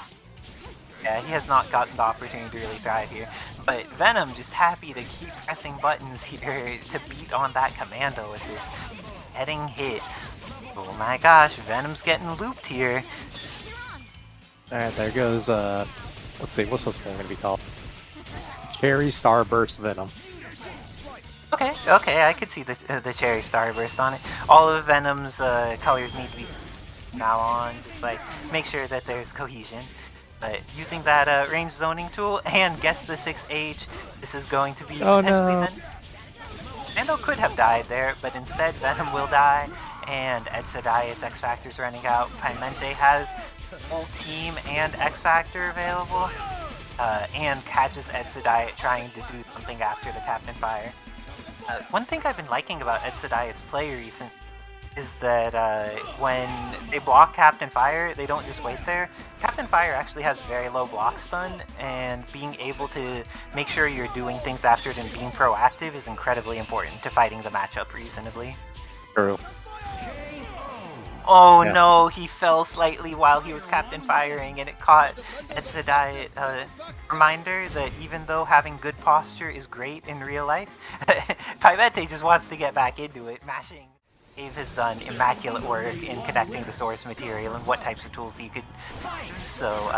Yeah, he has not gotten the opportunity to really thrive here. But Venom just happy to keep pressing buttons here to beat on that Commando assist. Heading hit. Oh my gosh, Venom's getting looped here. Alright, there goes, let's see, what's this one going to be called? Cherry Starburst Venom. Okay, I could see the cherry starburst on it. All of Venom's colors need to be now on, just like make sure that there's cohesion. But using that range zoning tool and gets the 6H, this is going to be potentially then. Commando could have died there, but instead Venom will die, and Edsadiet's X Factor's running out. Piemente has full team and X Factor available, and catches Edsadiet trying to do something after the Captain Fire. One thing I've been liking about Edsadiet's play recent is that when they block Captain Fire, they don't just wait there. Captain Fire actually has very low block stun, and being able to make sure you're doing things after it and being proactive is incredibly important to fighting the matchup reasonably. True. Oh Yeah. no, he fell slightly while he was Captain Firing, and it caught Edsadiet. Reminder that even though having good posture is great in real life, Piemente just wants to get back into it, mashing. Cave has done immaculate work in connecting the source material and what types of tools he could use. So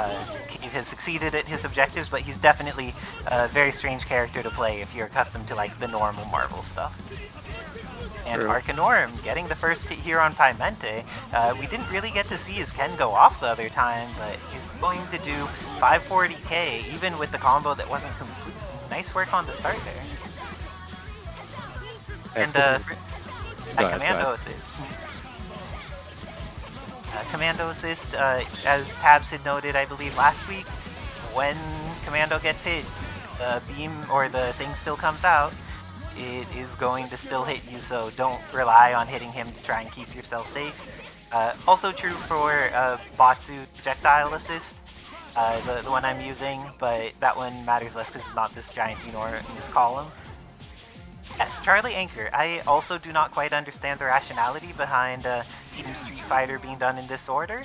Cave has succeeded at his objectives, but he's definitely a very strange character to play if you're accustomed to like the normal Marvel stuff. And Arkanorum getting the first hit here on Piemente. We didn't really get to see his Ken go off the other time, but he's going to do 540k even with the combo that wasn't complete. Nice work on the start there. And Commando assist. Commando assist, as Tabs had noted, I believe last week, when Commando gets hit, the beam or the thing still comes out. It is going to still hit you, so don't rely on hitting him to try and keep yourself safe. Also true for Batsu projectile assist, the one I'm using, but that one matters less because it's not this giant Unor in this column. Yes, Charlie Anchor. I also do not quite understand the rationality behind Team Street Fighter being done in this order,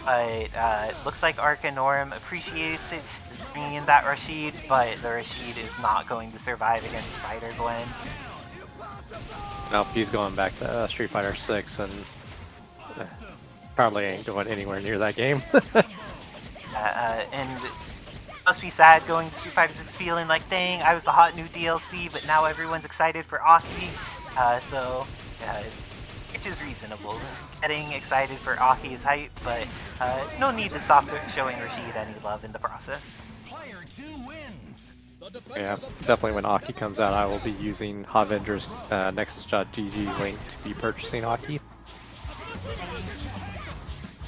but it looks like Arkanorum appreciates it, is bringing in that Rashid, but the Rashid is not going to survive against Spider-Gwen. Nope, he's going back to Street Fighter 6 and probably ain't going anywhere near that game. And must be sad going to Street Fighter 6 feeling like, dang, I was the hot new DLC, but now everyone's excited for Aki. Which is reasonable. Getting excited for Aki is hype, but no need to stop showing Rashid any love in the process. Yeah, definitely when Aki comes out, I will be using HAVENGERS Nexus.gg link to be purchasing Aki.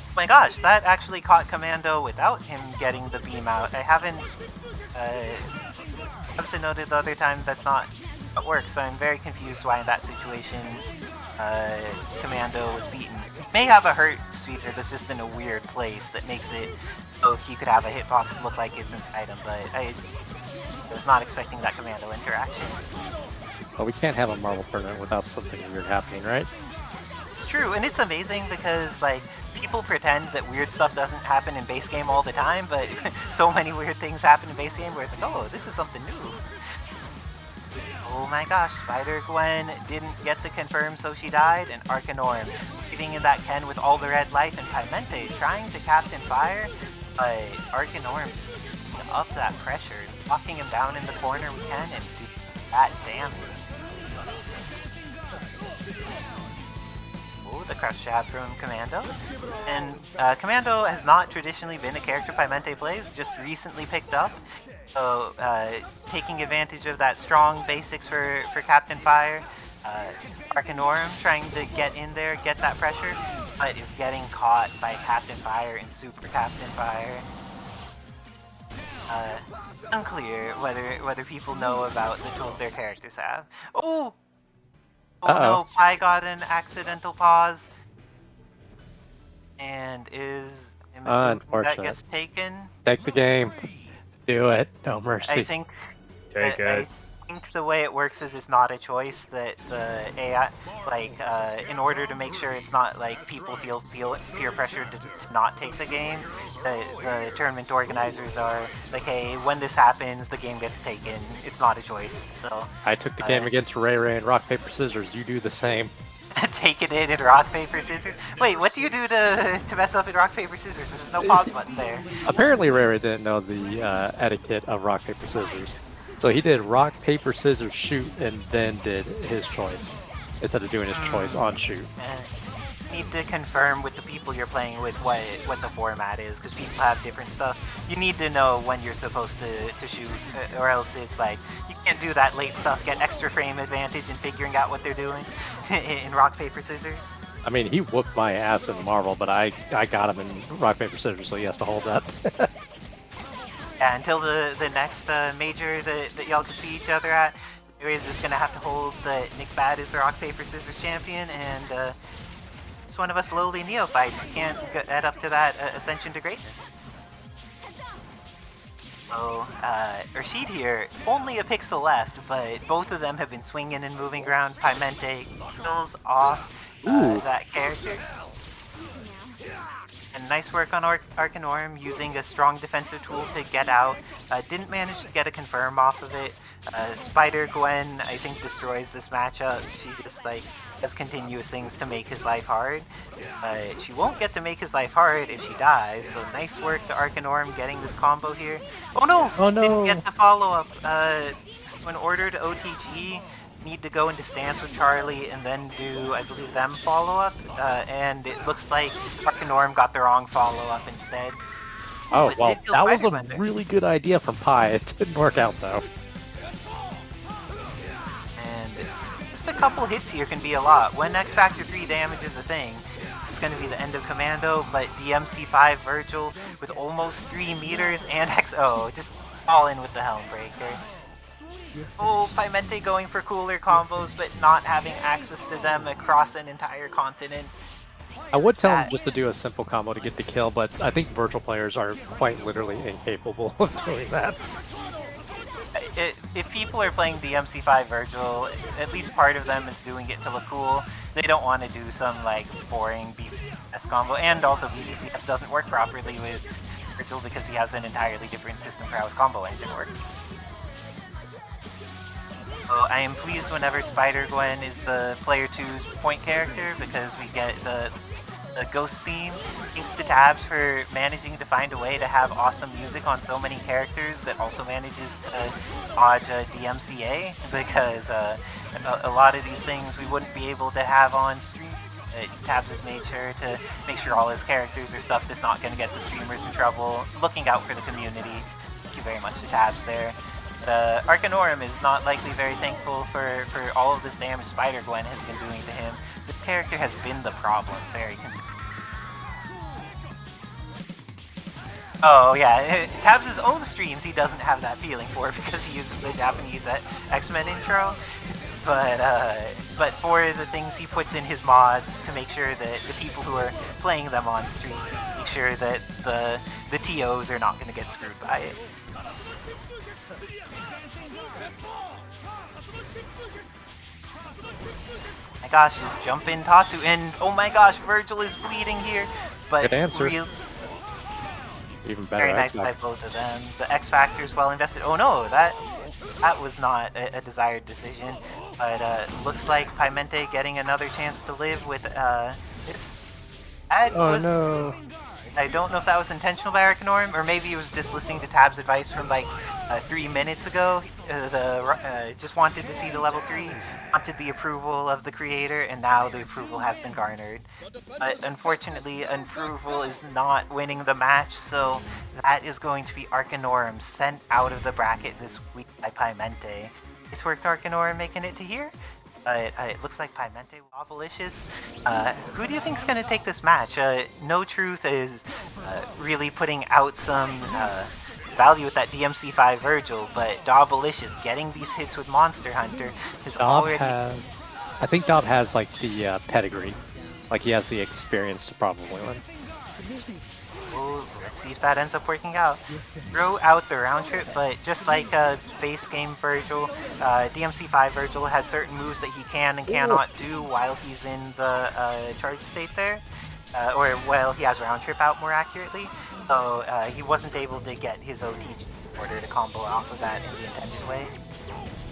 Oh my gosh, that actually caught Commando without him getting the beam out. I haven't noted the other time that's not how it works, so I'm very confused why in that situation Commando was beaten. He may have a hurt sweeper that's just in a weird place that makes it so he could have a hitbox look like it's inside him, but I was not expecting that Commando interaction. Well, we can't have a Marvel tournament without something weird happening, right? It's true, and it's amazing because like people pretend that weird stuff doesn't happen in base game all the time, but so many weird things happen in base game where it's like, oh, this is something new. Oh my gosh, Spider-Gwen didn't get the confirm, so she died, and Arkanorum leaving in that Ken with all the red life, and Piemente trying to Captain Fire, but Arkanorum just up that pressure, locking him down in the corner we can, and do that damage. The crouch jab from Commando. And Commando has not traditionally been a character Piemente plays, just recently picked up. So taking advantage of that strong basics for Captain Fire. Arkanorum trying to get in there, get that pressure, but is getting caught by Captain Fire and Super Captain Fire. Unclear whether people know about the tools their characters have. Oh! Oh no, Pi got an accidental pause. And I'm assuming that gets taken. Take the game. Do it. No mercy. I think Take it. I think the way it works is it's not a choice that the AI, like, in order to make sure it's not like people feel peer pressure to not take the game, the tournament organizers are like, hey, when this happens, the game gets taken. It's not a choice. So I took the game against Ray Ray and rock paper scissors. You do the same. Take it in rock paper scissors. Wait, what do you do to mess up in rock paper scissors? There's no pause button there. Apparently Ray Ray didn't know the etiquette of rock paper scissors. So he did rock, paper, scissors, shoot, and then did his choice instead of doing his choice on shoot. Need to confirm with the people you're playing with what the format is, because people have different stuff. You need to know when you're supposed to shoot, or else it's like you can't do that late stuff. Get extra frame advantage in figuring out what they're doing in rock paper scissors. I mean, he whooped my ass in Marvel, but I got him in rock paper scissors, so he has to hold up. Yeah, until the next major that y'all can see each other at, you're just gonna have to hold that Nickbad is the rock paper scissors champion, and it's one of us lowly neophytes who can't get up to that ascension to greatness. So Rashid here, only a pixel left, but both of them have been swinging and moving around. Piemente kills off that character. And nice work on Arkanorum using a strong defensive tool to get out. Didn't manage to get a confirm off of it. Spider-Gwen, I think, destroys this matchup. She just, like, does continuous things to make his life hard. She won't get to make his life hard if she dies, so nice work to Arkanorum getting this combo here. Oh no! Oh no! Didn't get the follow-up. When ordered OTG, need to go into stance with Charlie and then do, I believe, them follow-up, and it looks like Arkanorum got the wrong follow-up instead. Oh, But well, did kill that was a Spider-Gwen there. really good idea from Pi. It didn't work out, though. And just a couple hits here can be a lot. When X Factor 3 damage is a thing, it's going to be the end of Commando, but DMC5 Vergil with almost 3 meters and XO, just all in with the Helm Breaker. Oh, Piemente going for cooler combos, but not having access to them across an entire continent. I would tell him just to do a simple combo to get the kill, but I think virtual players are quite literally incapable of doing that. If people are playing DMC5 Vergil, at least part of them is doing it to look cool. They don't want to do some like boring BVS combo, and also BVS doesn't work properly with Vergil because he has an entirely different system for how his combo engine works. So I am pleased whenever Spider-Gwen is the player 2's point character, because we get the ghost theme. Thanks to Tabs for managing to find a way to have awesome music on so many characters that also manages to dodge DMCA, because a lot of these things we wouldn't be able to have on stream. Tabs has made sure to make sure all his characters are stuff that's not going to get the streamers in trouble, looking out for the community. Thank you very much to Tabs there. Arkanorum is not likely very thankful for all of this damage Spider-Gwen has been doing to him. This character has been the problem very consistently. Oh yeah, Tabs' own streams he doesn't have that feeling for because he uses the Japanese X-Men intro. But for the things he puts in his mods to make sure that the people who are playing them on stream make sure that the TOs are not going to get screwed by it. My gosh, just jump in Tatsu, and oh my gosh, Vergil is bleeding here. But good answer. Even better. Very nice by both of them. The X Factor is well invested. Oh no, that was not a desired decision. But looks like Piemente getting another chance to live with this. No. I don't know if that was intentional by Arkanorum, or maybe he was just listening to Tab's advice from like 3 minutes ago. Just wanted to see the level 3, wanted the approval of the creator, and now the approval has been garnered. But unfortunately, approval is not winning the match, so that is going to be Arkanorum sent out of the bracket this week by Piemente. It's worked Arkanorum making it to here. It looks like Piemente, Dobbilicious. Who do you think is going to take this match? No Truth is really putting out some value with that DMC5 Vergil, but Dobbilicious getting these hits with Monster Hunter is already... I think Dob has like the pedigree. Like he has the experience to probably win. Ooh, let's see if that ends up working out. Throw out the round trip, but just like base game Vergil, DMC5 Vergil has certain moves that he can and cannot do while he's in the charge state there. Or while he has round trip out more accurately. So he wasn't able to get his OTG in order to combo off of that in the intended way.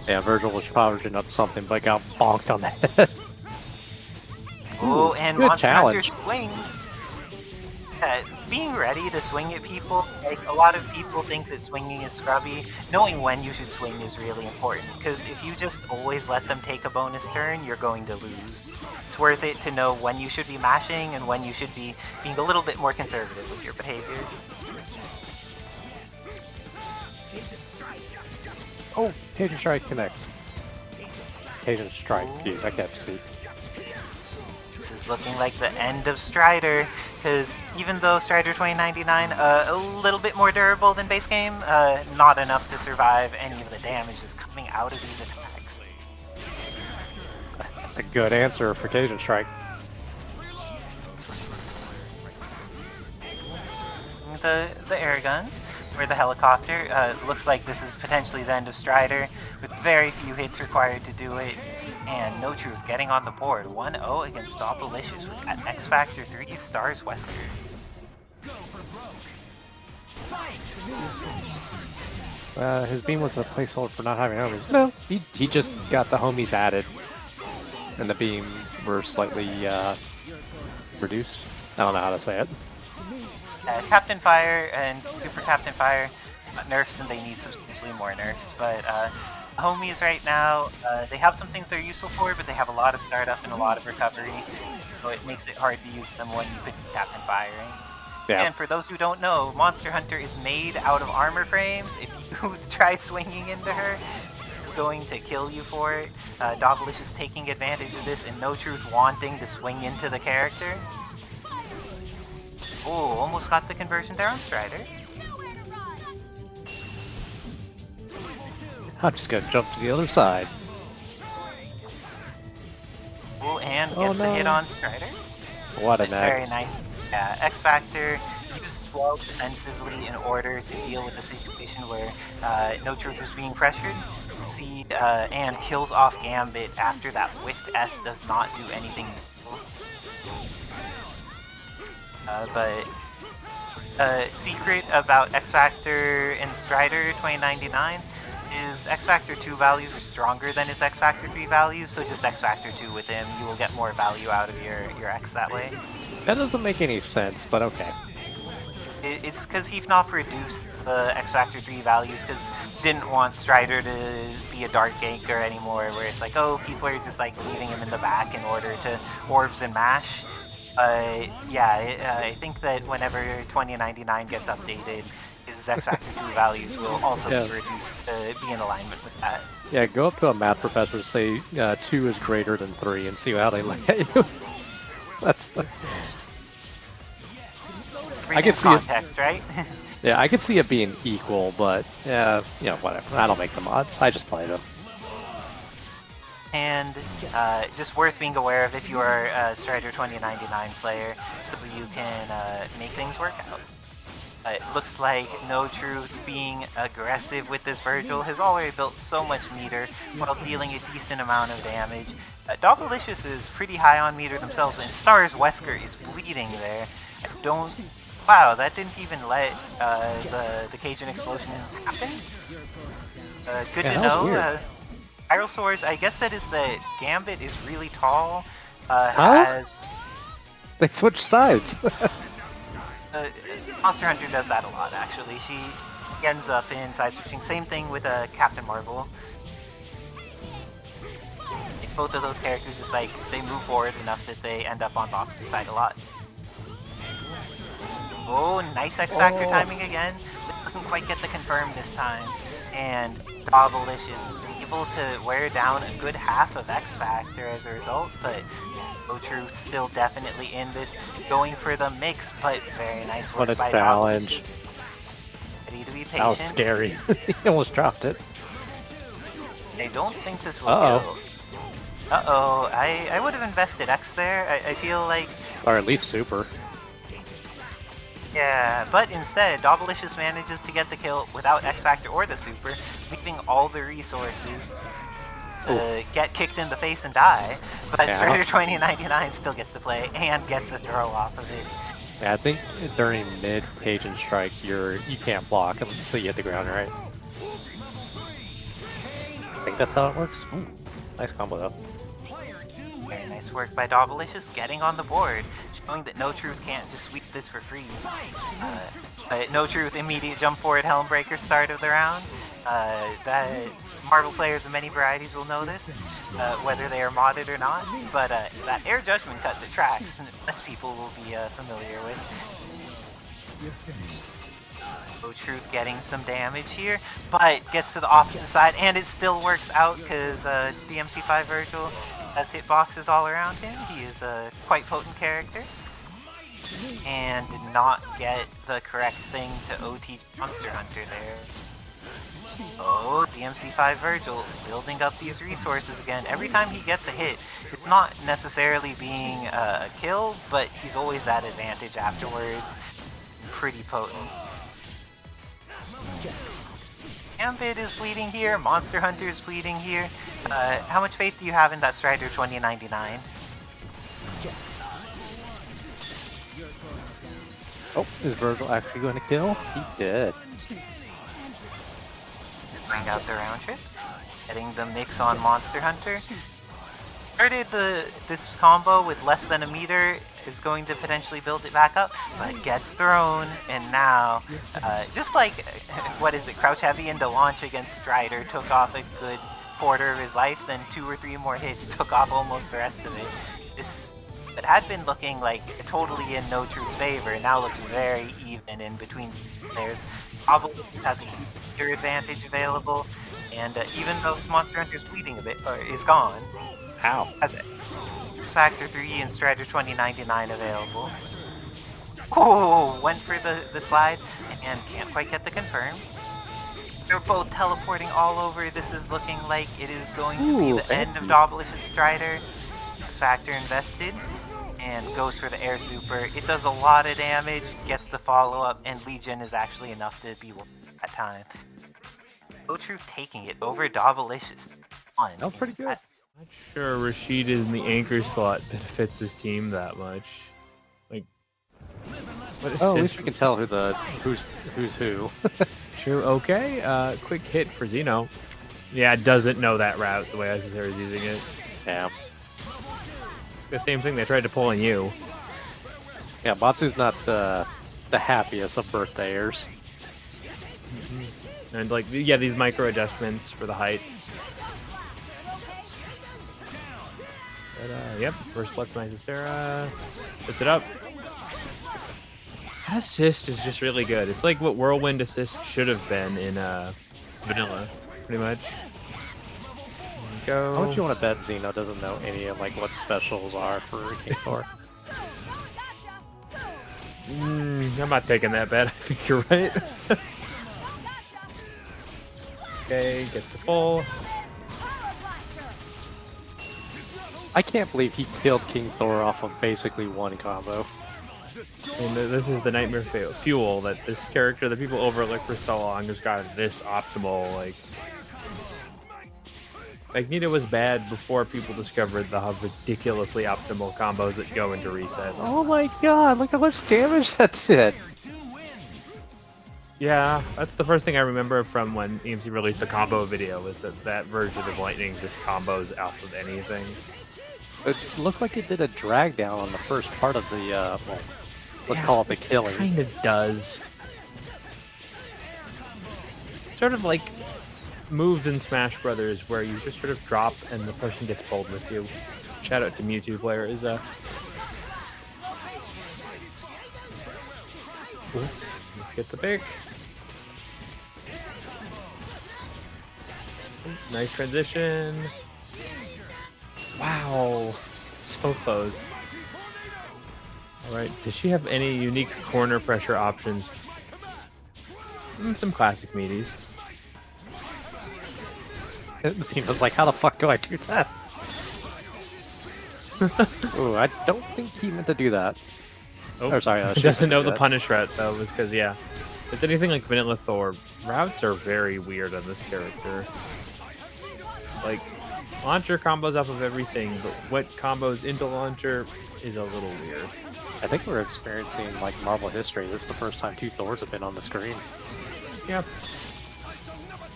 Yeah, Vergil was powering up something but got bonked on the head. Oh, and good Monster challenge. Hunter swings. Being ready to swing at people like a lot of people think that swinging is scrubby. Knowing when you should swing is really important, because if you just always let them take a bonus turn, you're going to lose. It's worth it to know when you should be mashing and when you should be being a little bit more conservative with your behaviors. Oh, Cajun Strike connects. Cajun Strike, jeez, I can't see. This is looking like the end of Strider, because even though Strider 2099 a little bit more durable than base game, not enough to survive any of the damage that's coming out of these attacks. That's a good answer for Cajun Strike. The air guns, or the helicopter, looks like this is potentially the end of Strider, with very few hits required to do it. And No Truth getting on the board, 1-0 against Dobbilicious with that X Factor 3 S.T.A.R.S Wesker. His beam was a placeholder for not having homies. No, he just got the homies added, and the beam were slightly reduced. I don't know how to say it. Captain Fire and Super Captain Fire got nerfs, and they need substantially more nerfs, but homies right now, they have some things they're useful for, but they have a lot of startup and a lot of recovery, so it makes it hard to use them when you could be Captain Firing. Yeah. And for those who don't know, Monster Hunter is made out of armor frames. If you try swinging into her, it's going to kill you for it. Dobbilicious taking advantage of this, and No Truth wanting to swing into the character. Oh, almost got the conversion there on Strider. I'm just gonna jump to the other side. Oh, and gets the hit on Strider. What an Very X. nice. Yeah, X Factor used well defensively in order to deal with the situation where No Truth was being pressured. Seed and kills off Gambit after that whiffed S does not do anything useful. But secret about X Factor and Strider 2099 is X Factor 2 values are stronger than his X Factor 3 values, so just X Factor 2 with him, you will get more value out of your X that way. That doesn't make any sense, but okay. It's because Hefnoff reduced the X Factor 3 values because didn't want Strider to be a Dark Anchor anymore, where it's like, oh, people are just like leaving him in the back in order to orbs and mash. I think that whenever 2099 gets updated, his X Factor 2 values will also be reduced to be in alignment with that. Yeah, go up to a math professor and say 2 is greater than 3 and see how they look at you. That's... I can see context, right? Yeah, I could see it being equal, but yeah, you know, whatever. I don't make the mods. I just play them. And just worth being aware of if you are a Strider 2099 player, so you can make things work out. It looks like No Truth being aggressive with this Vergil has already built so much meter while dealing a decent amount of damage. Dobbilicious is pretty high on meter themselves, and S.T.A.R.S Wesker is bleeding there. I don't... Wow, that didn't even let the Cajun explosion happen. Good to know. Spiral Swords, I guess that is that Gambit is really tall. Has... They switch sides. Monster Hunter does that a lot, actually. She ends up in side switching. Same thing with Captain Marvel. Both of those characters just like they move forward enough that they end up on the opposite side a lot. Oh, nice X Factor timing again, but doesn't quite get the confirm this time. And Dobbilicious is able to wear down a good half of X Factor as a result, but No Truth still definitely in this, going for the mix, but very nice work by challenge. Ready to be patient. That was scary. He almost dropped it. I don't think this will kill. Uh-oh, I would have invested X there. I feel like... Or at least Super. Yeah, but instead, Dobbilicious manages to get the kill without X Factor or the Super, leaving all the resources to get kicked in the face and die. But Strider 2099 still gets to play and gets the throw off of it. Yeah, I think during mid Cajun Strike, you can't block until you hit the ground, right? I think that's how it works. Ooh, nice combo though. Very nice work by Dobbilicious getting on the board. knowing that No Truth can't just sweep this for free. But No Truth, immediate jump forward Helm Breaker start of the round. That Marvel players of many varieties will know this, whether they are modded or not. But that air judgment cut that tracks, less people will be familiar with. No Truth getting some damage here, but gets to the opposite side, and it still works out because DMC5 Vergil has hitboxes all around him. He is a quite potent character. And did not get the correct thing to OT Monster Hunter there. Oh, DMC5 Vergil building up these resources again. Every time he gets a hit, it's not necessarily being a kill, but he's always at advantage afterwards. Pretty potent. Gambit is bleeding here, Monster Hunter is bleeding here. How much faith do you have in that Strider 2099? Oh, is Vergil actually going to kill? He did. Bring out the round trip. Getting the mix on Monster Hunter. Started this combo with less than a meter, is going to potentially build it back up, but gets thrown, and now, just like, what is it, crouch heavy into launch against Strider, took off a good quarter of his life, then 2 or 3 more hits, took off almost the rest of it. It had been looking like totally in No Truth's favor, now looks very even in between players. Probably has a clear advantage available, and even though this Monster Hunter's bleeding a bit, or is gone, How? has it. Factor 3 and Strider 2099 available. Oh, went for the slide and can't quite get the confirm. They're both teleporting all over. This is looking like it is going to be the end of Dobbilicious Strider. Factor invested and goes for the air super. It does a lot of damage, gets the follow up, and Legion is actually enough to be worth that time. No Truth taking it over Dobbilicious. Oh, pretty good. Not sure Rashid in the anchor slot benefits his team that much. Like, what Oh, at least we can tell who's who. True. Okay. Quick hit for Xeno. Yeah, doesn't know that route the way Isicera is using it. Yeah. The same thing they tried to pull on you. Yeah, Batsu's not the happiest of birthday-ers. And like, yeah, these micro adjustments for the height. But, yep, first blood from Isicera. Puts it up. That assist is just really good. It's like what Whirlwind assist should have been in Vanilla, pretty much. Go. How much you want to bet Xeno doesn't know any of like what specials are for King Thor? I'm not taking that bet. I think you're right. Okay, gets the full. I can't believe he killed King Thor off of basically one combo. And this is the nightmare fuel that this character that people overlook for so long has got this optimal, like Nita was bad before people discovered the ridiculously optimal combos that go into resets. Oh my god, look how much damage that's it! Yeah, that's the first thing I remember from when EMC released the combo video, was that version of Lightning just combos out of anything. It looked like it did a drag down on the first part of the, well, let's call it the killing. Kind of does. Sort of like moves in Smash Brothers where you just sort of drop and the person gets pulled with you. Shout out to Mewtwo players. Let's get the pick. Nice transition. Wow, so close. Alright, does she have any unique corner pressure options? Some classic meaties. Xeno's like, how the fuck do I do that? Ooh, I don't think he meant to do that. Oh, or sorry, he doesn't know the punish route though, was because yeah. If it's anything like Vanilla Thor, routes are very weird on this character. Like, launcher combos off of everything, but what combos into launcher is a little weird. I think we're experiencing like Marvel history. This is the first time 2 Thors have been on the screen. Yep.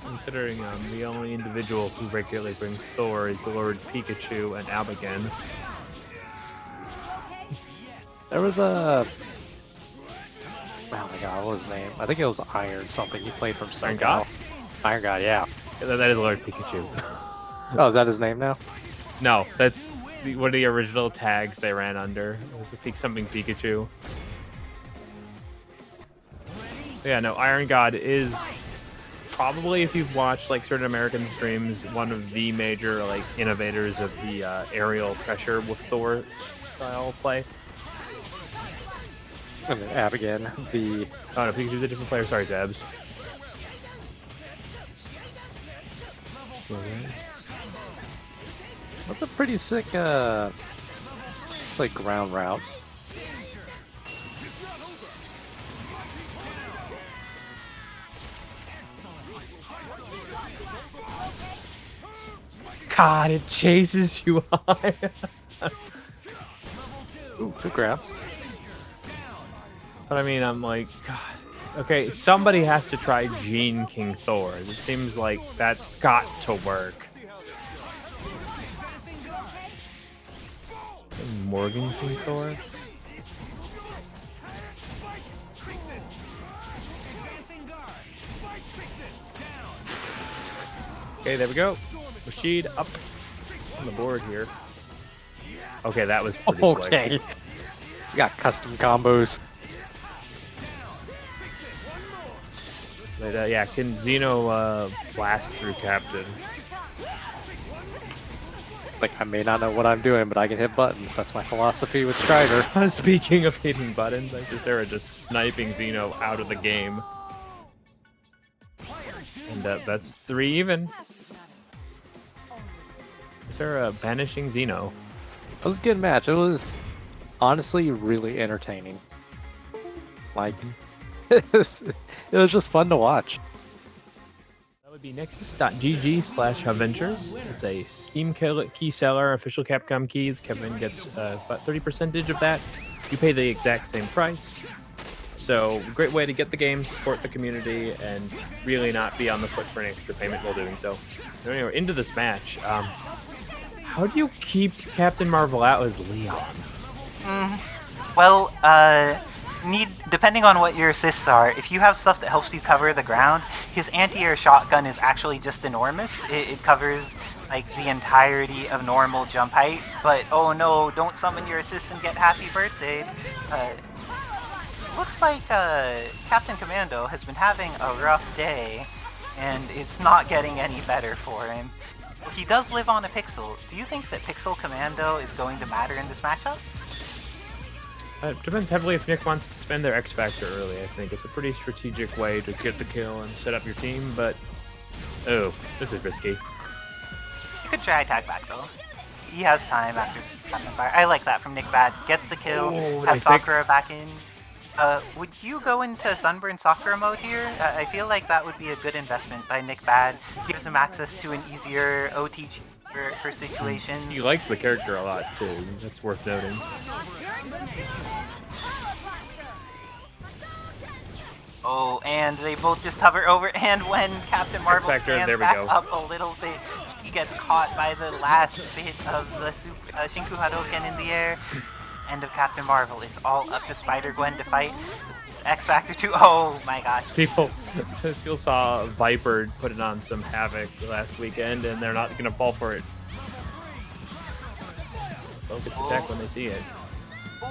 Considering the only individual who regularly brings Thor is the Lord Pikachu and Abigail. There was a... Oh my god, what was his name? I think it was Iron something. He played from Iron Sentinel. God? Iron God, yeah. That is Lord Pikachu. Oh, is that his name now? No, that's one of the original tags they ran under. It was something Pikachu. But yeah, no, Iron God is probably, if you've watched like certain American streams, one of the major like innovators of the aerial pressure with Thor style play. And then Ab again, the... Oh no, Pikachu's a different player. Sorry, Zabs. That's a pretty sick, it's like ground route. God, it chases you high. Ooh, good grab. But I mean, I'm like, God. Okay, somebody has to try Gene King Thor. It seems like that's got to work. Morgan King Thor? Okay, there we go. Rashid up on the board here. Okay, that was pretty Okay. slick. We got custom combos. But yeah, can Xeno blast through Captain? Like, I may not know what I'm doing, but I can hit buttons. That's my philosophy with Strider. Speaking of hitting buttons, Isicera just sniping Xeno out of the game. And that's 3 even. Isicera banishing Xeno. It was a good match. It was honestly really entertaining. Like, it was just fun to watch. That would be nexus.gg/HAVENGERS. It's a Steam key seller, official Capcom keys. Kevin gets about 30% of that. You pay the exact same price. So, great way to get the game, support the community, and really not be on the foot for an extra payment while doing so. So anyway, into this match. How do you keep Captain Marvel out as Leon? Well, depending on what your assists are, if you have stuff that helps you cover the ground, his anti-air shotgun is actually just enormous. It covers like the entirety of normal jump height, but oh no, don't summon your assist and get happy birthday. Looks like Captain Commando has been having a rough day, and it's not getting any better for him. He does live on a pixel. Do you think that Pixel Commando is going to matter in this matchup? It depends heavily if Nick wants to spend their X Factor early. I think it's a pretty strategic way to get the kill and set up your team, but oh, this is risky. You could try tag back though. He has time after this Captain Fire. I like that from Nickbad. Gets the kill, Oh, has Sakura back in. Would you go into Sunburn Sakura mode here? I feel like that would be a good investment by Nickbad. Gives him access to an easier OT for situations. He likes the character a lot too. That's worth noting. Oh, and they both just hover over, and when Captain Marvel X-Factor, stands there we back go. up a little bit, he gets caught by the last bit of the Shinku Hadouken in the air. End of Captain Marvel. It's all up to Spider-Gwen to fight. It's X-Factor 2. Oh my gosh. People saw Viper putting on some havoc last weekend, and they're not gonna fall for it. Focus attack when they see it.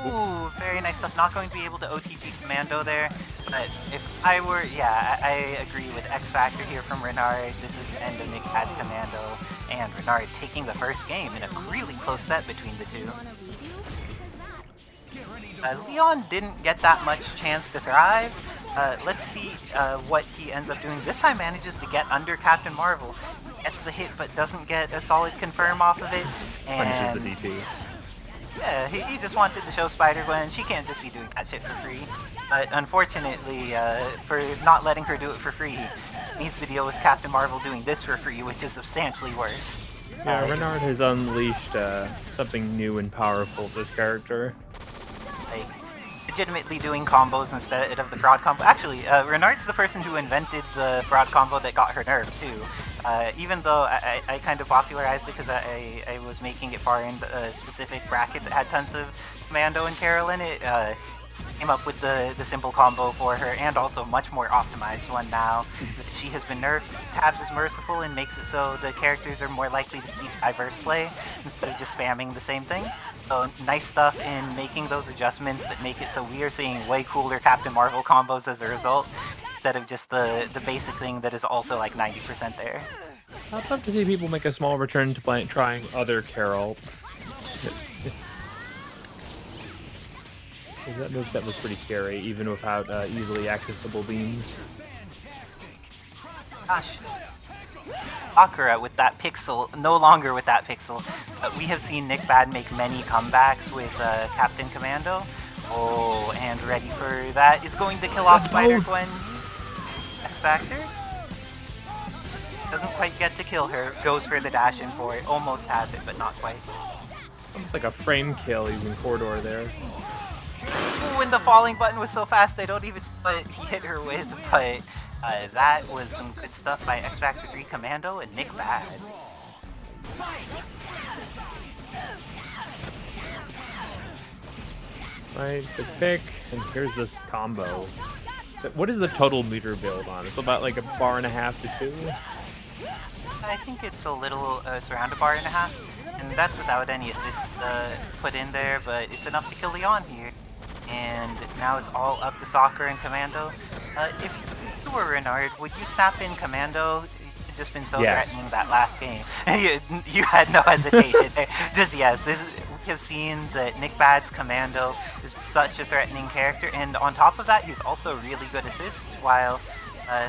Ooh, very nice stuff. Not going to be able to OTG Commando there, but if I were, yeah, I agree with X-Factor here from Renard. This is the end of Nickbad's Commando, and Renard taking the first game in a really close set between the two. Leon didn't get that much chance to thrive. Let's see what he ends up doing. This time manages to get under Captain Marvel. Gets the hit, but doesn't get a solid confirm off of it. And Punishes the DP. yeah, he just wanted to show Spider-Gwen she can't just be doing that shit for free. But unfortunately, for not letting her do it for free, he needs to deal with Captain Marvel doing this for free, which is substantially worse. Yeah, Renard has unleashed something new and powerful with this character. Like, legitimately doing combos instead of the fraud combo. Actually, Renard's the person who invented the fraud combo that got her nerfed too. Even though I kind of popularized it because I was making it far in a specific bracket that had tons of Commando and Carol in it, came up with the simple combo for her, and also much more optimized one now. She has been nerfed. Tabs is merciful and makes it so the characters are more likely to see diverse play instead of just spamming the same thing. So nice stuff in making those adjustments that make it so we are seeing way cooler Captain Marvel combos as a result, instead of just the basic thing that is also like 90% there. I'd love to see people make a small return to trying other Carol. That moveset was pretty scary, even without easily accessible beams. Gosh. Sakura with that pixel, no longer with that pixel. We have seen Nickbad make many comebacks with Captain Commando. Oh, and ready for that is going to kill off Spider-Gwen. X-Factor. Doesn't quite get to kill her, goes for the dash in for it, almost has it, but not quite. Almost like a frame kill using Corridor there. Ooh, and the falling button was so fast I don't even see what he hit her with, but that was some good stuff by X-Factor 3 Commando and Nickbad. Right, the pick, and here's this combo. So what is the total meter build on? It's about like a bar and a half to 2? I think it's a little, it's around a bar and a half, and that's without any assists put in there, but it's enough to kill Leon here. And now it's all up to Sakura and Commando. If you were Renard, would you snap in Commando? You've just been so threatening that last game. you had no hesitation. Just yes, we have seen that Nickbad's Commando is such a threatening character, and on top of that, he's also really good assists, while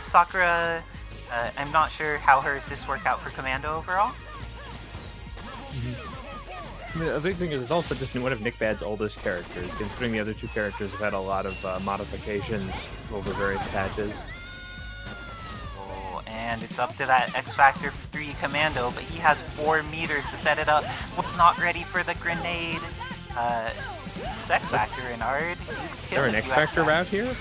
Sakura, I'm not sure how her assists work out for Commando overall. I mean, the big thing is it's also just one of Nickbad's oldest characters, considering the other two characters have had a lot of modifications over various patches. Oh, and it's up to that X-Factor 3 Commando, but he has 4 meters to set it up. Was not ready for the grenade. It's X-Factor Renard. Is there an X-Factor route here?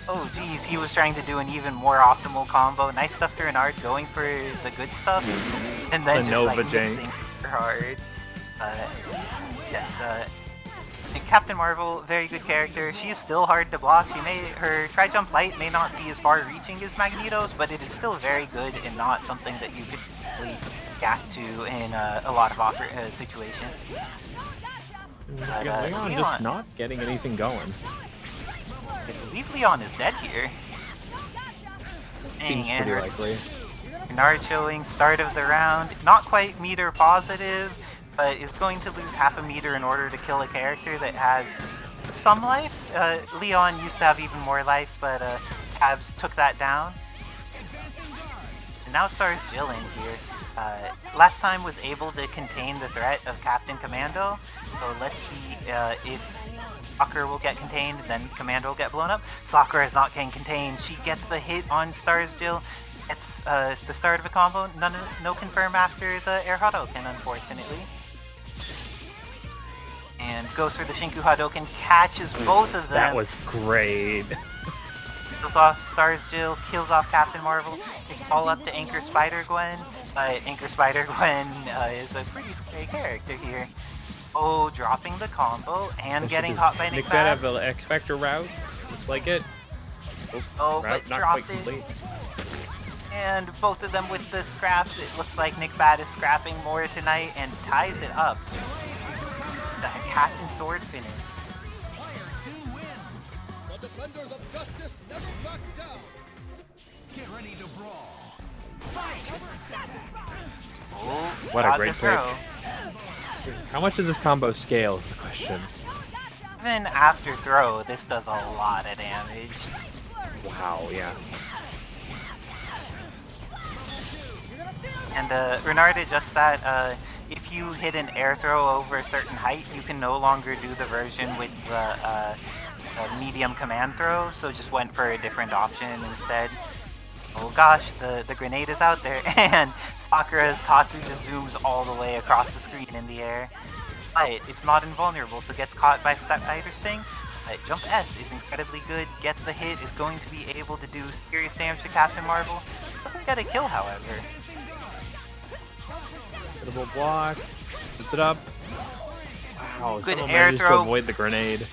Oh geez, he was trying to do an even more optimal combo. Nice stuff to Renard, going for the good stuff, and then just like mixing hard. Yes, Captain Marvel, very good character. She's still hard to block. Her tri-jump light may not be as far-reaching as Magneto's, but it is still very good and not something that you could easily gap to in a lot of situations. Leon just not getting anything going. I believe Leon is dead here. Seems pretty likely. Renard showing start of the round, not quite meter positive, but is going to lose half a meter in order to kill a character that has some life. Leon used to have even more life, but Tabs took that down. And now S.T.A.R.S Jilling here. Last time was able to contain the threat of Captain Commando, so let's see if Sakura will get contained, then Commando will get blown up. Sakura is not getting contained. She gets the hit on S.T.A.R.S Jill. It's the start of a combo. No confirm after the air Hadouken, unfortunately. And goes for the Shinku Hadouken, catches both of them. That was great. Kills off S.T.A.R.S Jill, kills off Captain Marvel. It's all up to Anchor Spider-Gwen. Anchor Spider-Gwen is a pretty scary character here. Oh, dropping the combo and getting caught by Nickbad. Nickbad have the X-Factor route. Looks like it. Oh, route but not dropped quite it. complete. And both of them with the scraps. It looks like Nickbad is scrapping more tonight and ties it up. The cat and sword finish. The defenders of justice never back down. Get ready to brawl. Oh, What a great throw. pick. How much does this combo scale is the question. Even after throw, this does a lot of damage. Wow, yeah. And Renard adjusts that. If you hit an air throw over a certain height, you can no longer do the version with the medium command throw, so just went for a different option instead. Oh gosh, the grenade is out there, and Sakura's Tatsu just zooms all the way across the screen in the air. but it's not invulnerable, so gets caught by Spider's thing. Jump S is incredibly good, gets the hit, is going to be able to do serious damage to Captain Marvel. Doesn't get a kill, however. Double block. Puts it up. Wow, Good someone air managed to throw. avoid the grenade.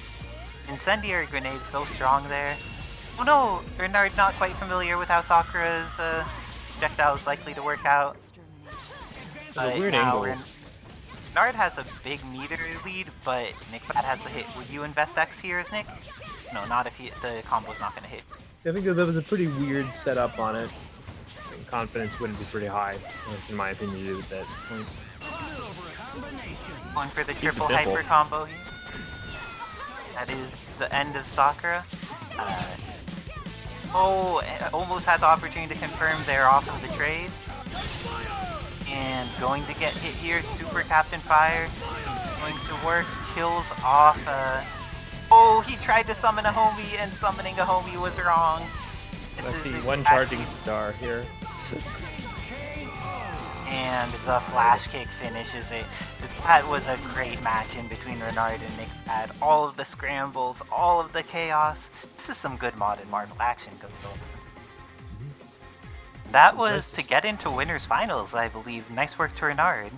Incendiary grenade so strong there. Oh no, Renard not quite familiar with how Sakura's projectile is likely to work out. Those are weird now angles. Renard has a big meter lead, but Nickbad has the hit. Would you invest X here as Nick? No, not if the combo's not going to hit. I think that was a pretty weird setup on it. And confidence wouldn't be pretty high, in my opinion, to do at that point. Going for the triple the dimple. hyper combo here. That is the end of Sakura. Almost had the opportunity to confirm they're off of the trade. And going to get hit here, Super Captain Fire. Going to work, kills off. He tried to summon a homie, and summoning a homie was wrong. I see exactly- one charging star here. And the flash kick finishes it. That was a great match in between Renard and Nickbad. All of the scrambles, all of the chaos. This is some good modded Marvel action going on. That was to get into winners finals, I believe. Nice work to Renard.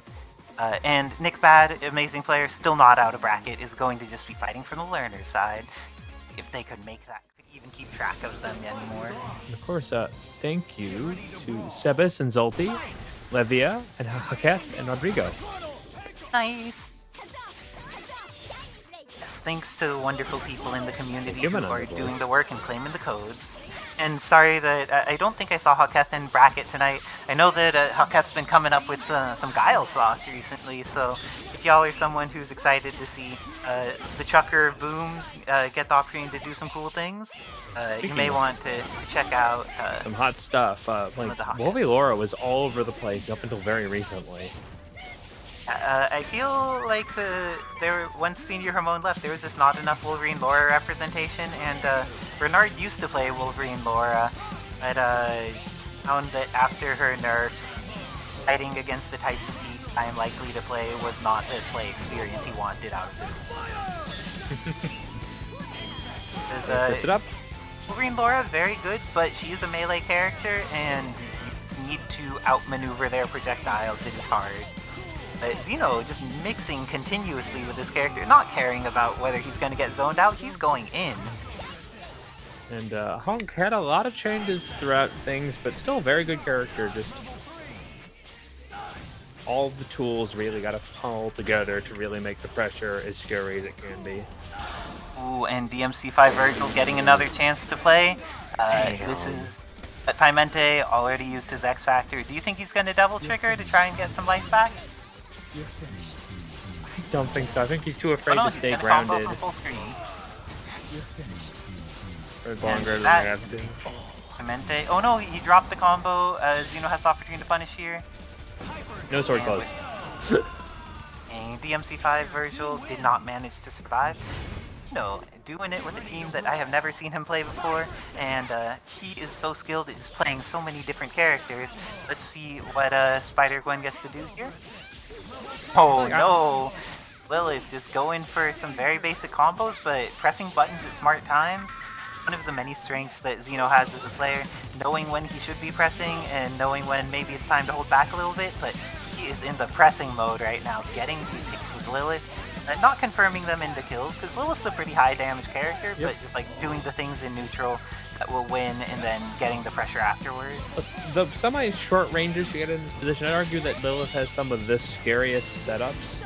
And Nickbad, amazing player, still not out of bracket, is going to just be fighting from the learner side. If they could make that, could even keep track of them anymore. And of course, thank you to Sebas and Zolti, Levia, and Haketh, and Rodrigo. Nice. Yes, thanks to the wonderful people in the community who Giving are us the doing balls. the work and claiming the codes. And sorry that I don't think I saw Haketh in bracket tonight. I know that Haketh's been coming up with some Guile sauce recently, so if y'all are someone who's excited to see the Chucker Booms get the opportunity to do some cool things, you may want to check out Some hot stuff. Like, the hot Wolvie Laura was all over the place up until very recently. I feel like once Senior Hamon left, there was just not enough Wolverine Laura representation, and Renard used to play Wolverine Laura, but found that after her nerfs, fighting against the types of beat I am likely to play was not the play experience he wanted out of this. Sets it up. Wolverine Laura, very good, but she is a melee character, and you need to outmaneuver their projectiles. It is hard. Xeno just mixing continuously with this character, not caring about whether he's going to get zoned out, he's going in. And Hunk had a lot of changes throughout things, but still a very good character. Just all the tools really got to pull together to really make the pressure as scary as it can be. Ooh, and DMC5 Vergil getting another chance to play. This is Piemente already used his X Factor. Do you think he's going to double trigger to try and get some life back? I don't think so. I think he's too afraid Oh no, to he's stay gonna combo grounded from full screen. for longer than they that- have to. Piemente. Oh no, he dropped the combo. Xeno has the opportunity to punish here. No sword close. And DMC5 Vergil did not manage to survive. No, doing it with a team that I have never seen him play before, and he is so skilled at just playing so many different characters. Let's see what Spider-Gwen gets to do here. Oh no! Lilith just going for some very basic combos, but pressing buttons at smart times. One of the many strengths that Xeno has as a player, knowing when he should be pressing and knowing when maybe it's time to hold back a little bit, but he is in the pressing mode right now, getting these hits with Lilith. Not confirming them into kills, because Lilith's a pretty high damage character, but just like doing the things in neutral that will win and then getting the pressure afterwards. The semi-short rangers to get in this position, I'd argue that Lilith has some of the scariest setups.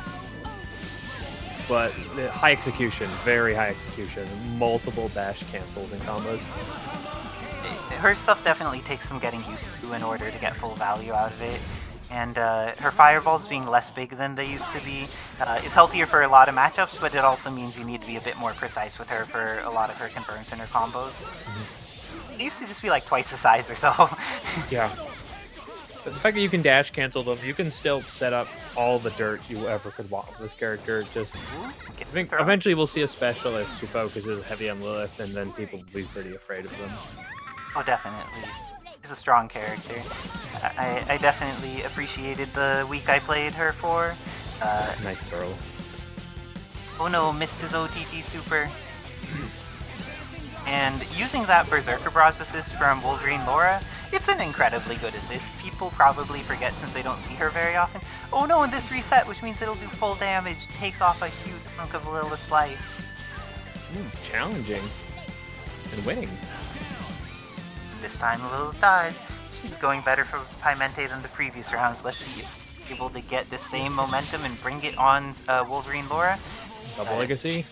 But high execution, very high execution, multiple dash cancels and combos. Her stuff definitely takes some getting used to in order to get full value out of it. And her fireballs being less big than they used to be is healthier for a lot of matchups, but it also means you need to be a bit more precise with her for a lot of her confirms and her combos. It used to just be like twice the size or so. Yeah. But the fact that you can dash cancel them, you can still set up all the dirt you ever could want with this character. Just, I think eventually we'll see a specialist who focuses heavy on Lilith, and then people will be pretty afraid of them. Oh, definitely. She's a strong character. I definitely appreciated the week I played her for. Nice throw. Oh no, missed his OTG super. And using that Berserker Barrage assist from Wolverine Laura, it's an incredibly good assist. People probably forget since they don't see her very often. Oh no, and this reset, which means it'll do full damage, takes off a huge chunk of Lilith's life. Challenging. And winning. This time Lilith dies. It's going better for Piemente than the previous rounds. Let's see if he's able to get the same momentum and bring it on Wolverine Laura. Double legacy.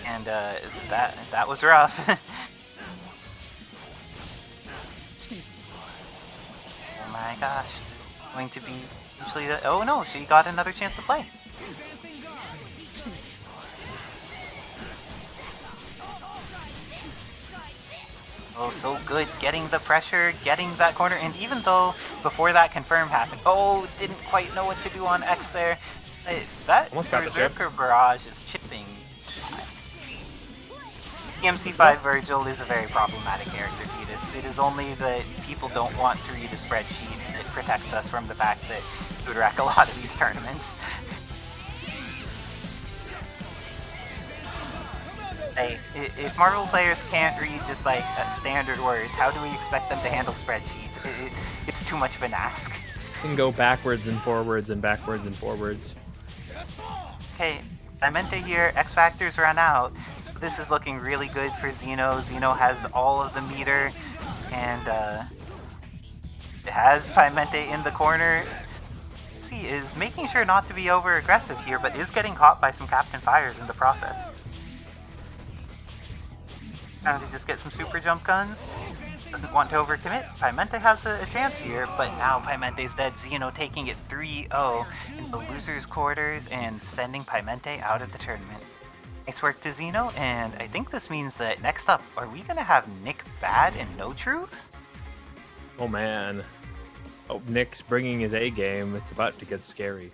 And that was rough. Oh my gosh. Going to be usually the, oh no, she got another chance to play. Oh, so good. Getting the pressure, getting that corner, and even though before that confirm happened, oh, didn't quite know what to do on X there. That Berserker Barrage is chipping. EMC5 Vergil is a very problematic character, Fetus. It is only that people don't want to read a spreadsheet that protects us from the fact that he would wreck a lot of these tournaments. Hey, if Marvel players can't read just like standard words, how do we expect them to handle spreadsheets? It's too much of an ask. You can go backwards and forwards and backwards and forwards. Okay, Piemente here, X Factors run out. So this is looking really good for Xeno. Xeno has all of the meter, and it has Piemente in the corner. See, is making sure not to be over aggressive here, but is getting caught by some Captain Fires in the process. Trying to just get some super jump guns. Doesn't want to overcommit. Piemente has a chance here, but now Piemente's dead. Xeno taking it 3-0 in the loser's quarters and sending Piemente out of the tournament. Nice work to Xeno, and I think this means that next up, are we going to have Nickbad and No Truth? Oh man. Oh, Nick's bringing his A game. It's about to get scary.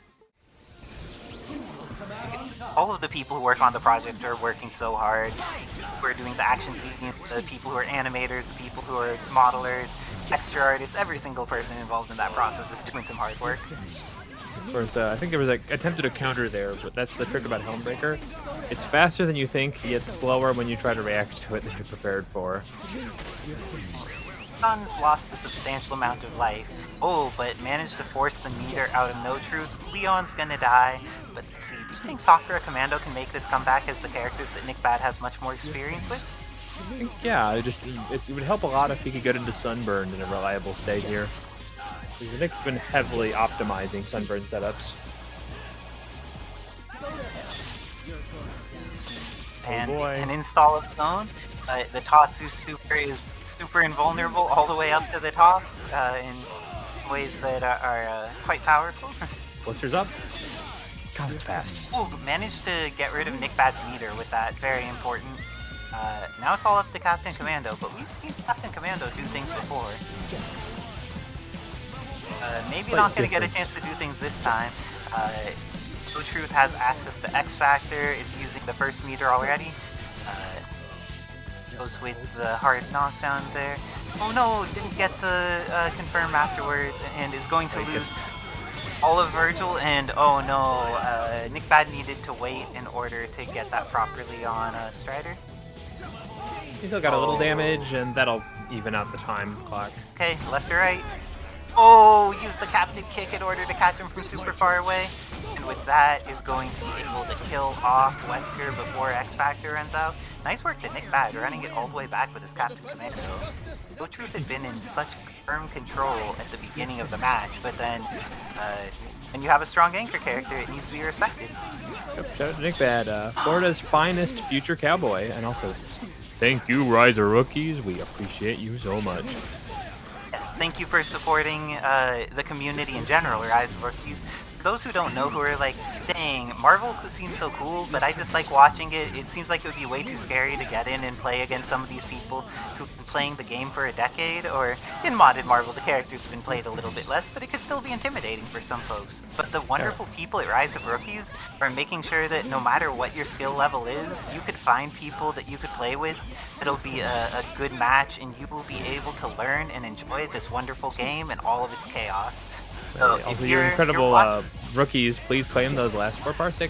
All of the people who work on the project are working so hard. We're doing the action scenes, the people who are animators, the people who are modelers, extra artists, every single person involved in that process is doing some hard work. Of course, I think there was like attempted a counter there, but that's the trick about Helmbreaker. It's faster than you think, yet slower when you try to react to it than you're prepared for. Sun's lost a substantial amount of life. Oh, but managed to force the meter out of No Truth. Leon's gonna die. But let's see, do you think Sakura Commando can make this comeback as the characters that Nickbad has much more experience with? I think, yeah, it would help a lot if he could get into Sunburn in a reliable state here. Because Nick's been heavily optimizing Sunburn setups. And oh boy. an install of his own. The Tatsu super is super invulnerable all the way up to the top in ways that are quite powerful. Blisters up. God, it's fast. Oh, managed to get rid of Nickbad's meter with that. Very important. Now it's all up to Captain Commando, but we've seen Captain Commando do things before. Maybe not going to get a chance to do things this time. No Truth has access to X Factor. It's using the first meter already. Goes with the hard knockdown there. Oh no, didn't get the confirm afterwards and is going to lose all of Vergil, and oh no, Nickbad needed to wait in order to get that properly on Strider. He still got a little damage, and that'll even out the time clock. Okay, left or right. Oh, use the captain kick in order to catch him from super far away. And with that, is going to be able to kill off Wesker before X Factor runs out. Nice work to Nickbad, running it all the way back with his Captain Commando. No Truth had been in such firm control at the beginning of the match, but then when you have a strong anchor character, it needs to be respected. Yep, shout out to Nickbad, Florida's finest future cowboy, and also thank you, Riser rookies. We appreciate you so much. Yes, thank you for supporting the community in general, Rise of Rookies. For those who don't know, who are like, dang, Marvel seems so cool, but I just like watching it. It seems like it would be way too scary to get in and play against some of these people who've been playing the game for a decade, or in modded Marvel, the characters have been played a little bit less, but it could still be intimidating for some folks. But the wonderful people at Rise of Rookies are making sure that no matter what your skill level is, you could find people that you could play with. It'll be a good match, and you will be able to learn and enjoy this wonderful game and all of its chaos. So Also, if your you're incredible watching- rookies, please claim those last 4 parsec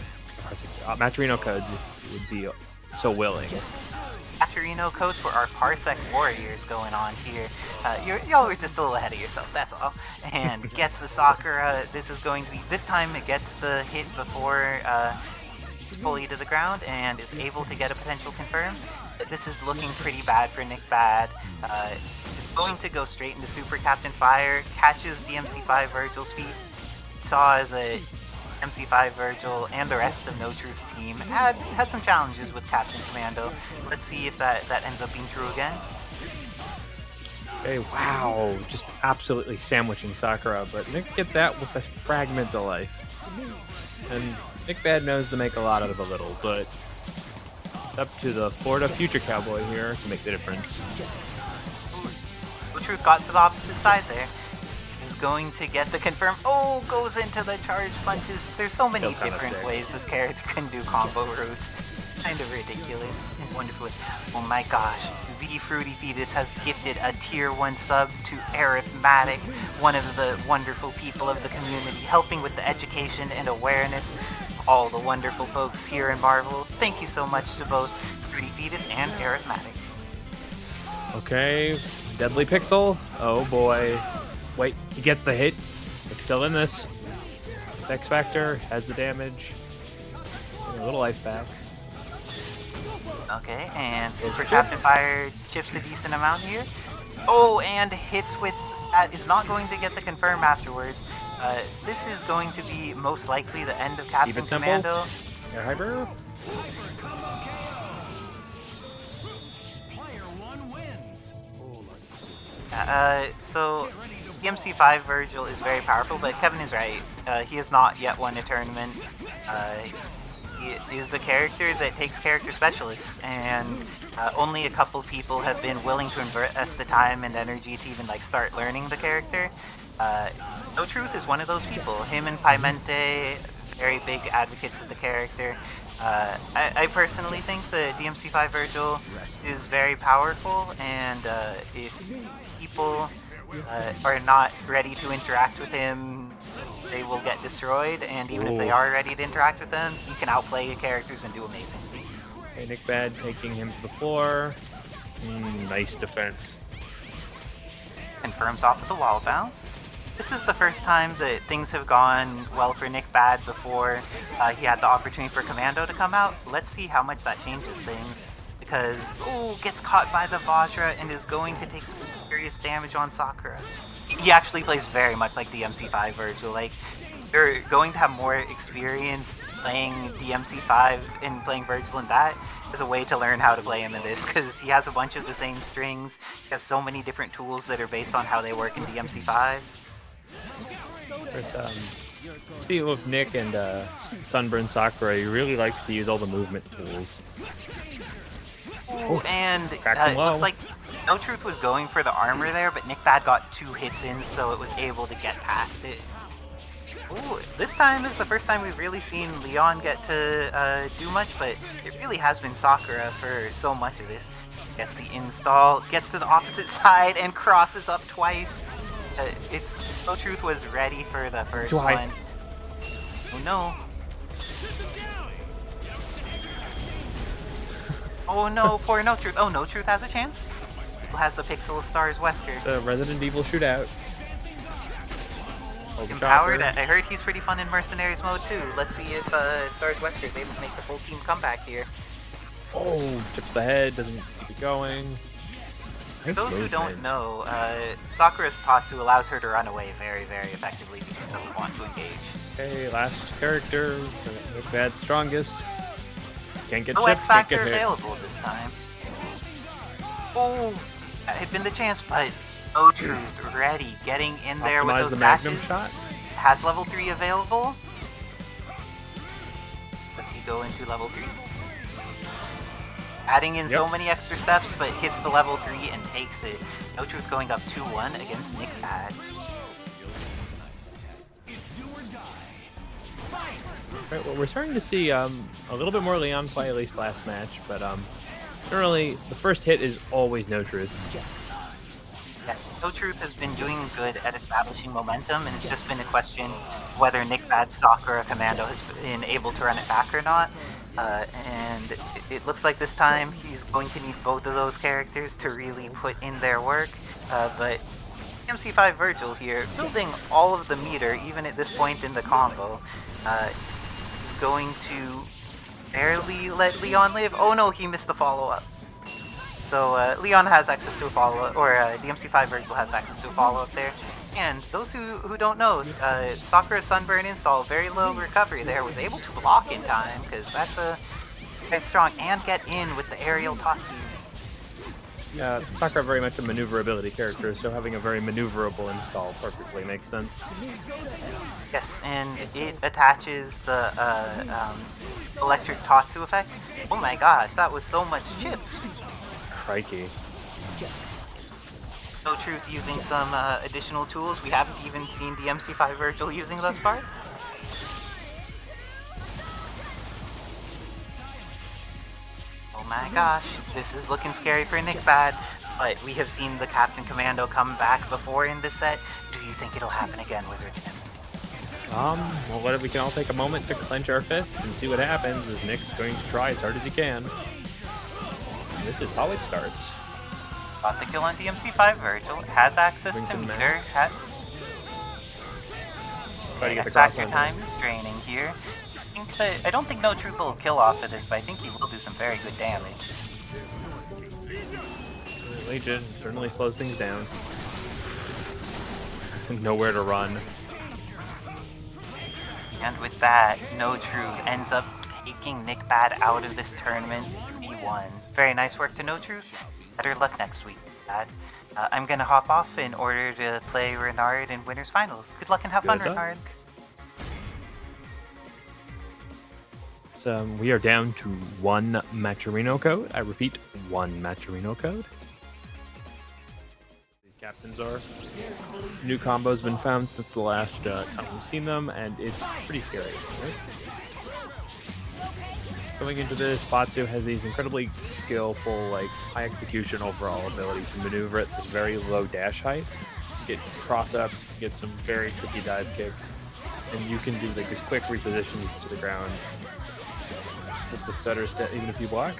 Maturino codes if you would be so willing. Maturino codes for our Parsec warriors going on here. Y'all were just a little ahead of yourself, that's all. And gets the Sakura. This is going to be, this time it gets the hit before it's fully to the ground and is able to get a potential confirm. But this is looking pretty bad for Nickbad. It's going to go straight into Super Captain Fire, catches the MC5 Vergil's feet. Saw that MC5 Vergil and the rest of No Truth's team had some challenges with Captain Commando. Let's see if that ends up being true again. Okay, wow, just absolutely sandwiching Sakura, but Nick gets out with a fragment of life. And Nickbad knows to make a lot out of a little, but it's up to the Florida Future Cowboy here to make the difference. No Truth got to the opposite side there. Is going to get the confirm. Oh, goes into the charge punches. There's so many Still kinda different sick. ways this character can do combo routes. Kind of ridiculous and wonderful. Oh my gosh, the Fruity Fetus has gifted a tier 1 sub to Arithmetic, one of the wonderful people of the community, helping with the education and awareness. All the wonderful folks here in Marvel. Thank you so much to both Fruity Fetus and Arithmetic. Okay, Deadly Pixel. Oh boy. Wait, he gets the hit. Nick's still in this. X Factor has the damage. Getting a little life back. Okay, and Super Captain Fire chips a decent amount here. Oh, and hits with that is not going to get the confirm afterwards. This is going to be most likely the end of Keep Captain it simple. Commando. Air Hyper. So the MC5 Vergil is very powerful, but Kevin is right. He has not yet won a tournament. He is a character that takes character specialists, and only a couple people have been willing to invest the time and energy to even like start learning the character. No Truth is one of those people. Him and Piemente, very big advocates of the character. I personally think the DMC5 Vergil is very powerful, and if people are not ready to interact with him, they will get destroyed, and even if they are ready to interact with them, he can outplay your characters and do amazing things. Okay, Nickbad taking him to the floor. Nice defense. Confirms off with a wall bounce. This is the first time that things have gone well for Nickbad before he had the opportunity for Commando to come out. Let's see how much that changes things. Because, ooh, gets caught by the Vajra and is going to take some serious damage on Sakura. He actually plays very much like the MC5 Vergil. Like, they're going to have more experience playing the MC5 and playing Vergil and that as a way to learn how to play him in this, because he has a bunch of the same strings. He has so many different tools that are based on how they work in DMC5. See, with Nick and Sunburn Sakura, he really likes to use all the movement tools. Ooh, and cracks him it low. looks like No Truth was going for the armor there, but Nickbad got 2 hits in, so it was able to get past it. Ooh, this time is the first time we've really seen Leon get to do much, but it really has been Sakura for so much of this. Gets the install, gets to the opposite side, and crosses up twice. No Truth was ready for the first one. Oh no. Oh no, poor No Truth. Oh, No Truth has a chance. Has the Pixel of Stars Wesker. The Resident Evil shootout. Empowered. I heard he's pretty fun in Mercenaries mode too. Let's see if Stars Wesker is able to make the full team comeback here. Oh, chips the head, doesn't keep it going. For those who don't know, Sakura's Tatsu allows her to run away very, very effectively because she doesn't want to engage. Okay, last character. Nickbad's strongest. Can't get No chips, X can't Factor get hit. available this time. Oh, that had been the chance, but No Truth ready, getting in there with Optimize those the Magnum dashes. shot. Has level 3 available. Does he go into level 3? Adding in so many extra steps, but hits the level 3 and takes it. No Truth going up 2-1 against Nickbad. Right, well, we're starting to see a little bit more Leon play, at least last match, but generally the first hit is always No Truth. Yes. No Truth has been doing good at establishing momentum, and it's just been a question whether Nickbad's Sakura Commando has been able to run it back or not. And it looks like this time he's going to need both of those characters to really put in their work. But MC5 Vergil here, building all of the meter, even at this point in the combo, is going to barely let Leon live. Oh no, he missed the follow-up. So Leon has access to a follow-up, or DMC5 Vergil has access to a follow-up there. And those who don't know, Sakura's Sunburn install, very low recovery there, was able to block in time, because that's quite strong, and get in with the aerial Tatsu. Yeah, Sakura very much a maneuverability character, so having a very maneuverable install perfectly makes sense. Yes, and it attaches the electric Tatsu effect. Oh my gosh, that was so much chip. Crikey. No Truth using some additional tools we haven't even seen DMC5 Vergil using thus far. Oh my gosh, this is looking scary for Nickbad, but we have seen the Captain Commando come back before in this set. Do you think it'll happen again, Wizard Jim? Well, we can all take a moment to clench our fists and see what happens, as Nick's going to try as hard as he can. And this is how it starts. Got the kill on DMC5 Vergil, has access Brings to him meter, Try to get the X Factor cross on time is draining here. I don't think No Truth will kill off of this, but I think he will do some very good damage. Legion certainly slows things down. Nowhere to run. And with that, No Truth ends up taking Nickbad out of this tournament 3-1. Very nice work to No Truth. Better luck next week, Dad. I'm gonna hop off in order to play Renard in Winners Finals. Good luck and have fun, Good luck. Renard. So we are down to 1 Maturino code. I repeat, 1 Maturino code. The captains are. New combos been found since the last time we've seen them, and it's pretty scary. Right? Going into this, Batsu has these incredibly skillful, like high execution overall ability to maneuver at this very low dash height, get cross ups, get some very tricky dive kicks, and you can do like these quick repositions to the ground with the stutter step, even if you block.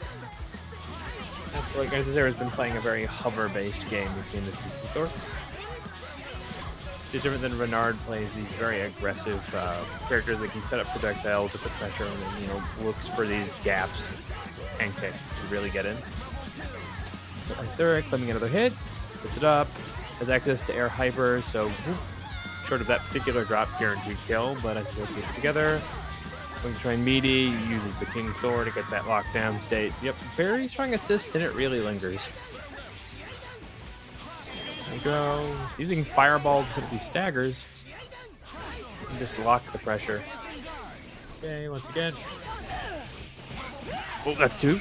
Like Isicera has been playing a very hover-based game between this and Thor. It's different than Renard plays these very aggressive characters that can set up projectiles with the pressure and then, looks for these gaps and kicks to really get in. So Isicera claiming another hit, puts it up, has access to air hyper, so short of that particular drop, guaranteed kill, but Isicera keeps it together. Going to try and meaty, uses the King Thor to get that lockdown state. Yep, very strong assist, and it really lingers. There we go. Using fireballs instead of these staggers. And just lock the pressure. Okay, once again. Oh, that's 2.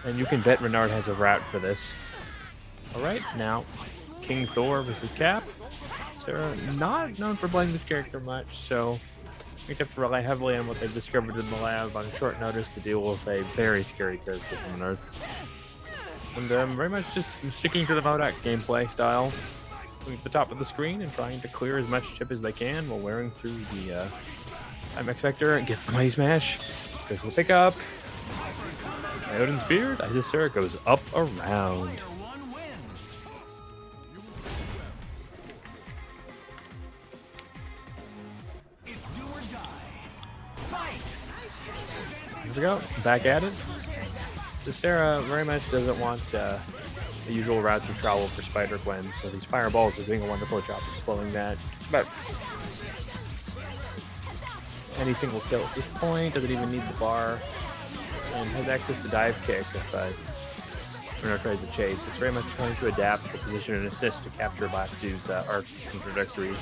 And you can bet Renard has a route for this. Alright, now King Thor versus Cap. Sarah, not known for playing this character much, so we have to rely heavily on what they've discovered in the lab on short notice to deal with a very scary character from Renard. And very much just sticking to the Modak gameplay style. Looking at the top of the screen and trying to clear as much chip as they can while wearing through the time X Factor and gets the Money Smash. Goes to the pickup. By Odin's Beard, Isicera goes up around. Here we go, back at it. Isicera very much doesn't want the usual routes of travel for Spider-Gwen, so these fireballs are doing a wonderful job of slowing that. But anything will kill at this point, doesn't even need the bar, and has access to dive kick if Renard tries to chase. It's very much trying to adapt the position and assist to capture Batsu's arcs and trajectories.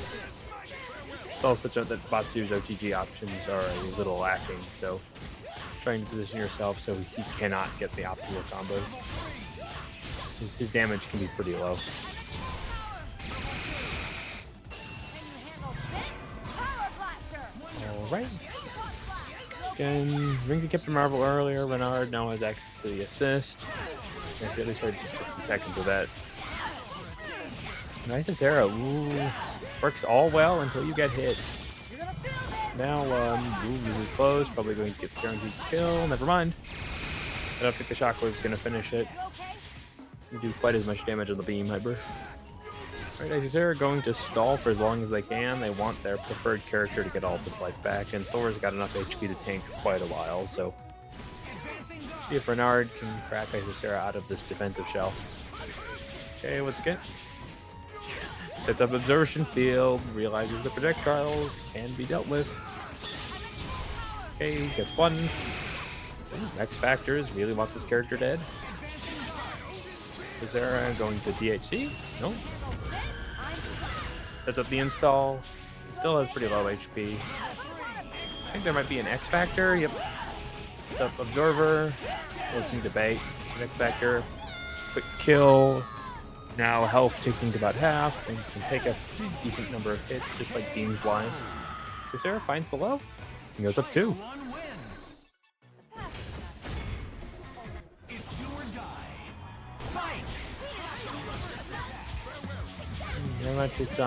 It's also such that Batsu's OTG options are a little lacking, so trying to position yourself so he cannot get the optimal combos. His damage can be pretty low. Alright. Again, rings of Captain Marvel earlier. Renard now has access to the assist. I really started to put some tech into that. Nice Isicera. Ooh, works all well until you get hit. Now, this is close. Probably going to get the guaranteed kill. Never mind. I don't think the shockwave's going to finish it. You do quite as much damage on the beam, Hyper. Right, Isicera going to stall for as long as they can. They want their preferred character to get all of his life back, and Thor's got enough HP to tank quite a while, so see if Renard can crack Isicera out of this defensive shell. Okay, once again. Sets up absorption field, realizes the projectiles can be dealt with. Okay, gets one. X Factors really wants his character dead. Isicera going to DHC? No. Sets up the install. Still has pretty low HP. I think there might be an X Factor. Yep. Sets up Observer. Looking to bait. An X Factor. Quick kill. Now health taking to about half, and can take a pretty decent number of hits, just like Beams wise. Isicera finds the low and goes up 2. Very much it's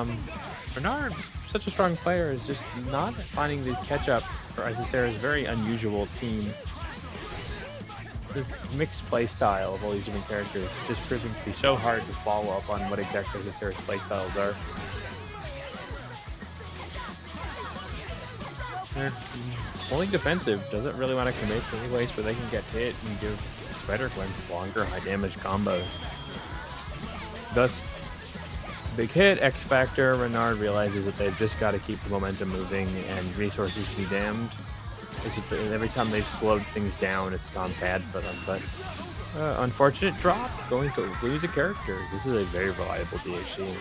Renard, such a strong player, is just not finding the catch up for Isicera's very unusual team. The mixed play style of all these different characters is just proving to be so hard to follow up on what exactly Isicera's play styles are. They're only defensive, doesn't really want to commit to any ways where they can get hit and give Spider-Gwen's longer high damage combos. Thus, big hit, X Factor, Renard realizes that they've just got to keep the momentum moving and resources be damned. Every time they've slowed things down, it's gone bad for them, but unfortunate drop, going to lose a character. This is a very reliable DHC. Here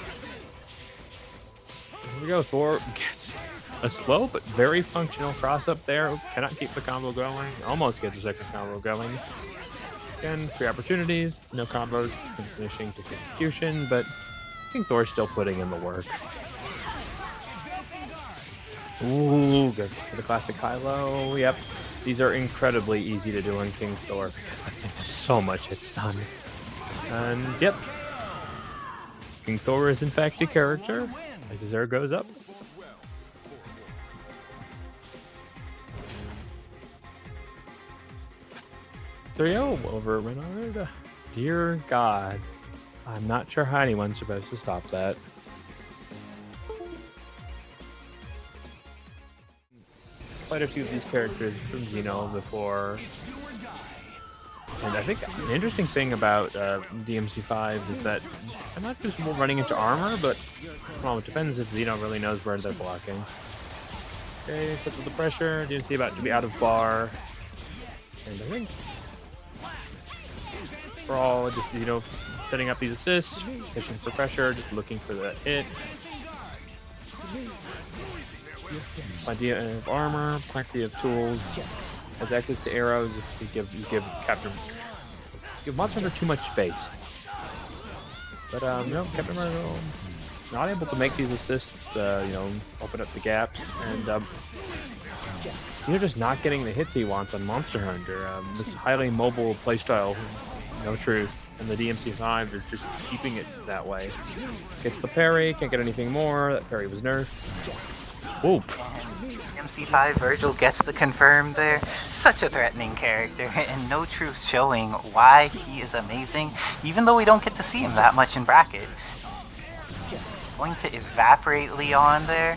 we go, Thor gets a slow but very functional cross up there. Cannot keep the combo going, almost gets a second combo going. Again, 3 opportunities, no combos, finishing to execution, but I think Thor's still putting in the work. Ooh, goes for the classic high-low. Yep, these are incredibly easy to do on King Thor because that thing does so much hit stun. And yep, King Thor is in fact a character. Isicera goes up. (3-0) over Renard. Dear God, I'm not sure how anyone's supposed to stop that. Quite a few of these characters from Xeno before. And I think an interesting thing about DMC5 is that they're not just running into armor, but well, it depends if Xeno really knows where they're blocking. Okay, set with the pressure. DMC about to be out of bar. And I think we're all just, setting up these assists, fishing for pressure, just looking for that hit. Plenty of armor, plenty of tools, has access to arrows. If you give Monster Hunter too much space. But no, Captain Marvel not able to make these assists, open up the gaps, and they're just not getting the hits he wants on Monster Hunter. This highly mobile playstyle, no truth, and the DMC5 is just keeping it that way. Gets the parry, can't get anything more. That parry was nerfed. Whoop. MC5 Vergil gets the confirm there. Such a threatening character, and no truth showing why he is amazing, even though we don't get to see him that much in bracket. Going to evaporate Leon there,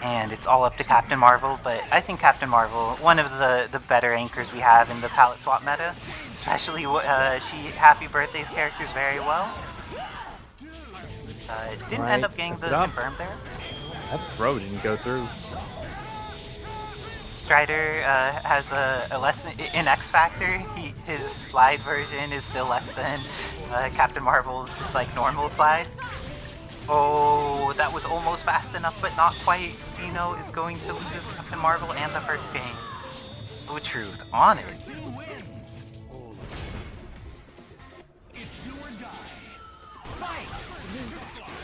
and it's all up to Captain Marvel, but I think Captain Marvel, one of the better anchors we have in the palette swap meta, especially she Happy Birthdays characters very well. Didn't end up getting the confirm there. That throw didn't go through. Strider has a less in X Factor. His slide version is still less than Captain Marvel's just like normal slide. Oh, that was almost fast enough, but not quite. Xeno is going to lose Captain Marvel and the first game. Oh, truth on it.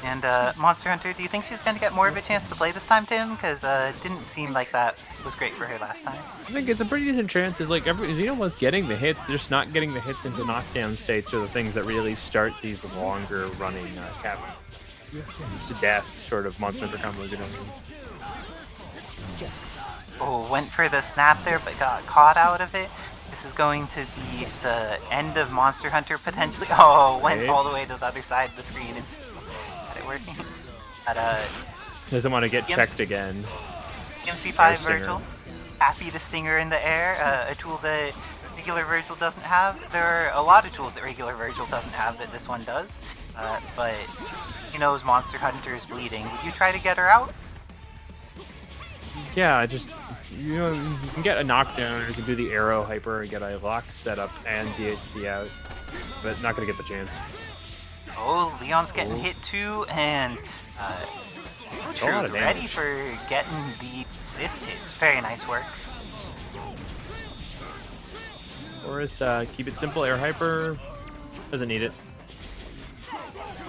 And Monster Hunter, do you think she's going to get more of a chance to play this time, Tim? Because it didn't seem like that was great for her last time. I think it's a pretty decent chance. It's like Xeno was getting the hits, just not getting the hits into knockdown states or the things that really start these longer running It's a death sort of Monster Hunter combo. You know. Oh, went for the snap there, but got caught out of it. This is going to be the end of Monster Hunter potentially. Oh, went all the way to the other side of the screen and got it working. But, doesn't want to get checked again. MC5 Vergil, happy to stinger in the air, a tool that regular Vergil doesn't have. There are a lot of tools that regular Vergil doesn't have that this one does, but he knows Monster Hunter is bleeding. Would you try to get her out? Yeah, just you know, you can get a knockdown, or you can do the arrow hyper and get a lock setup and DHC out, but not gonna get the chance. Oh, Leon's getting hit too, and True, ready for getting the assist hits. Very nice work. Or is keep it simple, air hyper. Doesn't need it.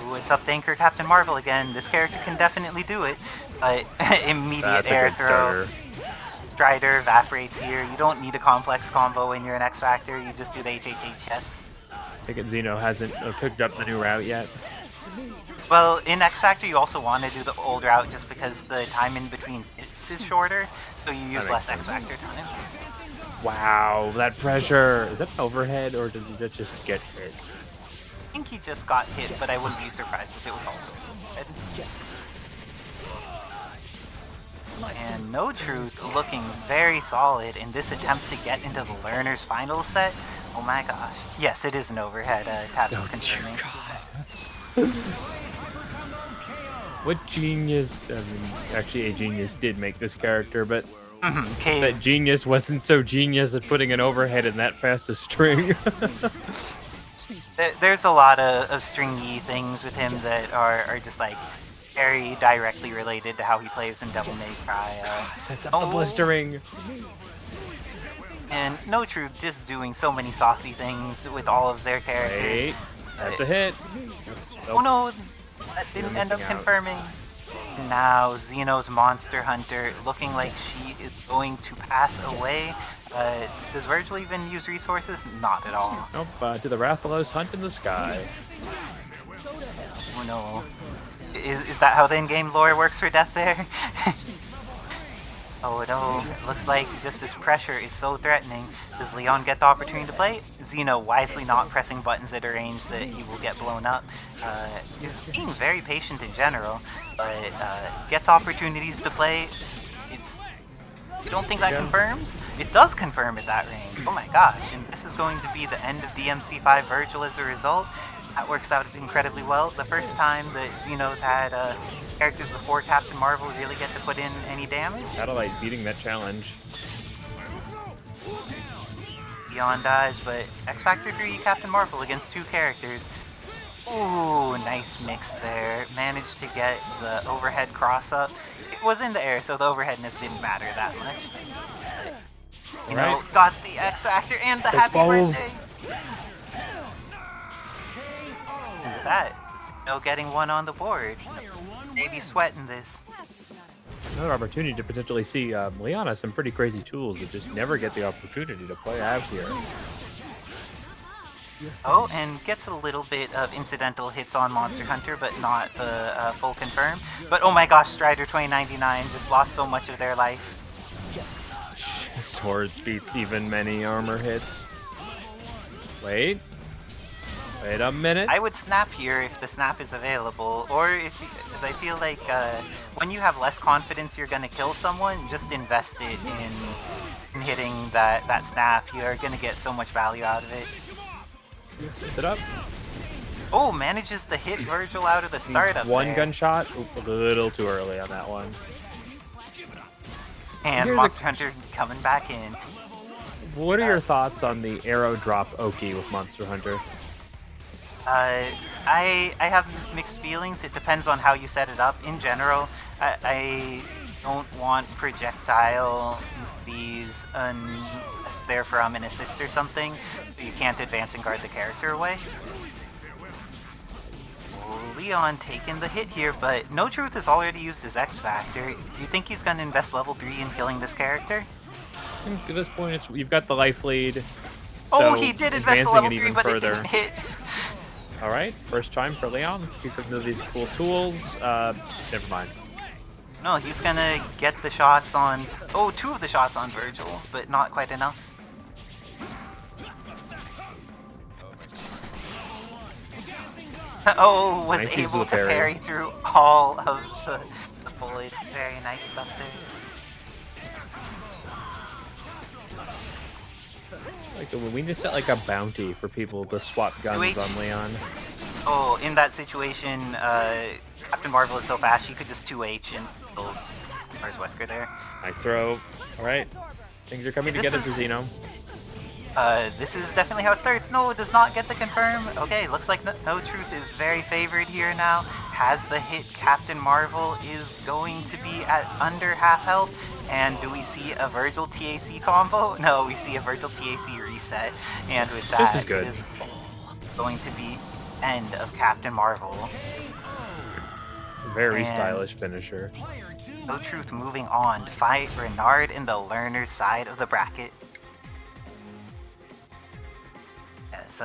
Ooh, it's up to Anchor Captain Marvel again. This character can definitely do it, but immediate air throw. Strider evaporates here. You don't need a complex combo when you're an X Factor. You just do the HHHS. I think Xeno hasn't picked up the new route yet. Well, in X Factor, you also want to do the old route just because the time in between hits is shorter, so you use less X Factor time. Wow, that pressure. Is that overhead or did he just get hit? I think he just got hit, but I wouldn't be surprised if it was also overhead. And No Truth looking very solid in this attempt to get into the Learner's final set. Oh my gosh. Yes, it is an overhead. Tab is confirming. What genius, I mean, actually a genius did make this character, but okay. That genius wasn't so genius at putting an overhead in that fast a string. There's a lot of stringy things with him that are just like very directly related to how he plays in Devil May Cry. Sets up the blistering. And No Truth just doing so many saucy things with all of their characters. Wait, that's a hit. Oh no, that didn't end up confirming. Now Xeno's Monster Hunter looking like she is going to pass away. Does Vergil even use resources? Not at all. Nope, to the Rathalos hunt in the sky. Oh no. Is that how the in-game lore works for death there? Oh no, looks like just this pressure is so threatening. Does Leon get the opportunity to play? Xeno wisely not pressing buttons at a range that he will get blown up. Is being very patient in general, but gets opportunities to play. You don't think that confirms? It does confirm at that range. Oh my gosh, and this is going to be the end of DMC5 Vergil as a result. That works out incredibly well. The first time that Xeno's had characters before Captain Marvel really get to put in any damage. Satellite beating that challenge. Beyond dies, but X Factor 3 Captain Marvel against two characters. Ooh, nice mix there. Managed to get the overhead cross up. It was in the air, so the overheadness didn't matter that much. You know, got the X Factor and the happy birthday. And with that, Xeno getting one on the board. Maybe sweating this. Another opportunity to potentially see Leon has some pretty crazy tools that just never get the opportunity to play out here. Oh, and gets a little bit of incidental hits on Monster Hunter, but not the full confirm. But oh my gosh, Strider 2099 just lost so much of their life. Swords beats even many armor hits. Wait a minute. I would snap here if the snap is available, or because I feel like when you have less confidence you're gonna kill someone, just invest it in hitting that snap. You are gonna get so much value out of it. Set it up. Oh, manages to hit Vergil out of the startup. One gunshot. Oop, a little too early on that one. And Monster Hunter coming back in. What are your thoughts on the arrow drop Oki with Monster Hunter? I have mixed feelings. It depends on how you set it up. In general, I don't want projectile these unless they're from an assist or something, so you can't advance and guard the character away. Leon taking the hit here, but No Truth has already used his X Factor. Do you think he's going to invest level 3 in killing this character? I think at this point, you've got the life lead. Oh, he did invest the level 3, but it didn't hit. All right, first time for Leon. He's looking at these cool tools. Never mind. No, he's gonna get the shots on... Oh, 2 of the shots on Vergil, but not quite enough. Oh, was Nice use of able the to parry. parry through all of the bullets. Very nice stuff there. Like we need to set like a bounty for people to swap guns Wait. on Leon. Oh, in that situation, Captain Marvel is so fast, she could just 2H and kill Wesker there. Nice throw. All right, things are coming This together is- for Xeno. This is definitely how it starts. No, it does not get the confirm. Okay, looks like No Truth is very favored here now. Has the hit. Captain Marvel is going to be at under half health. And do we see a Vergil TAC combo? No, we see a Vergil TAC reset. And with that, is good. it is going to be end of Captain Marvel. Very And- stylish finisher. No Truth moving on to fight Renard in the learner's side of the bracket. Yes,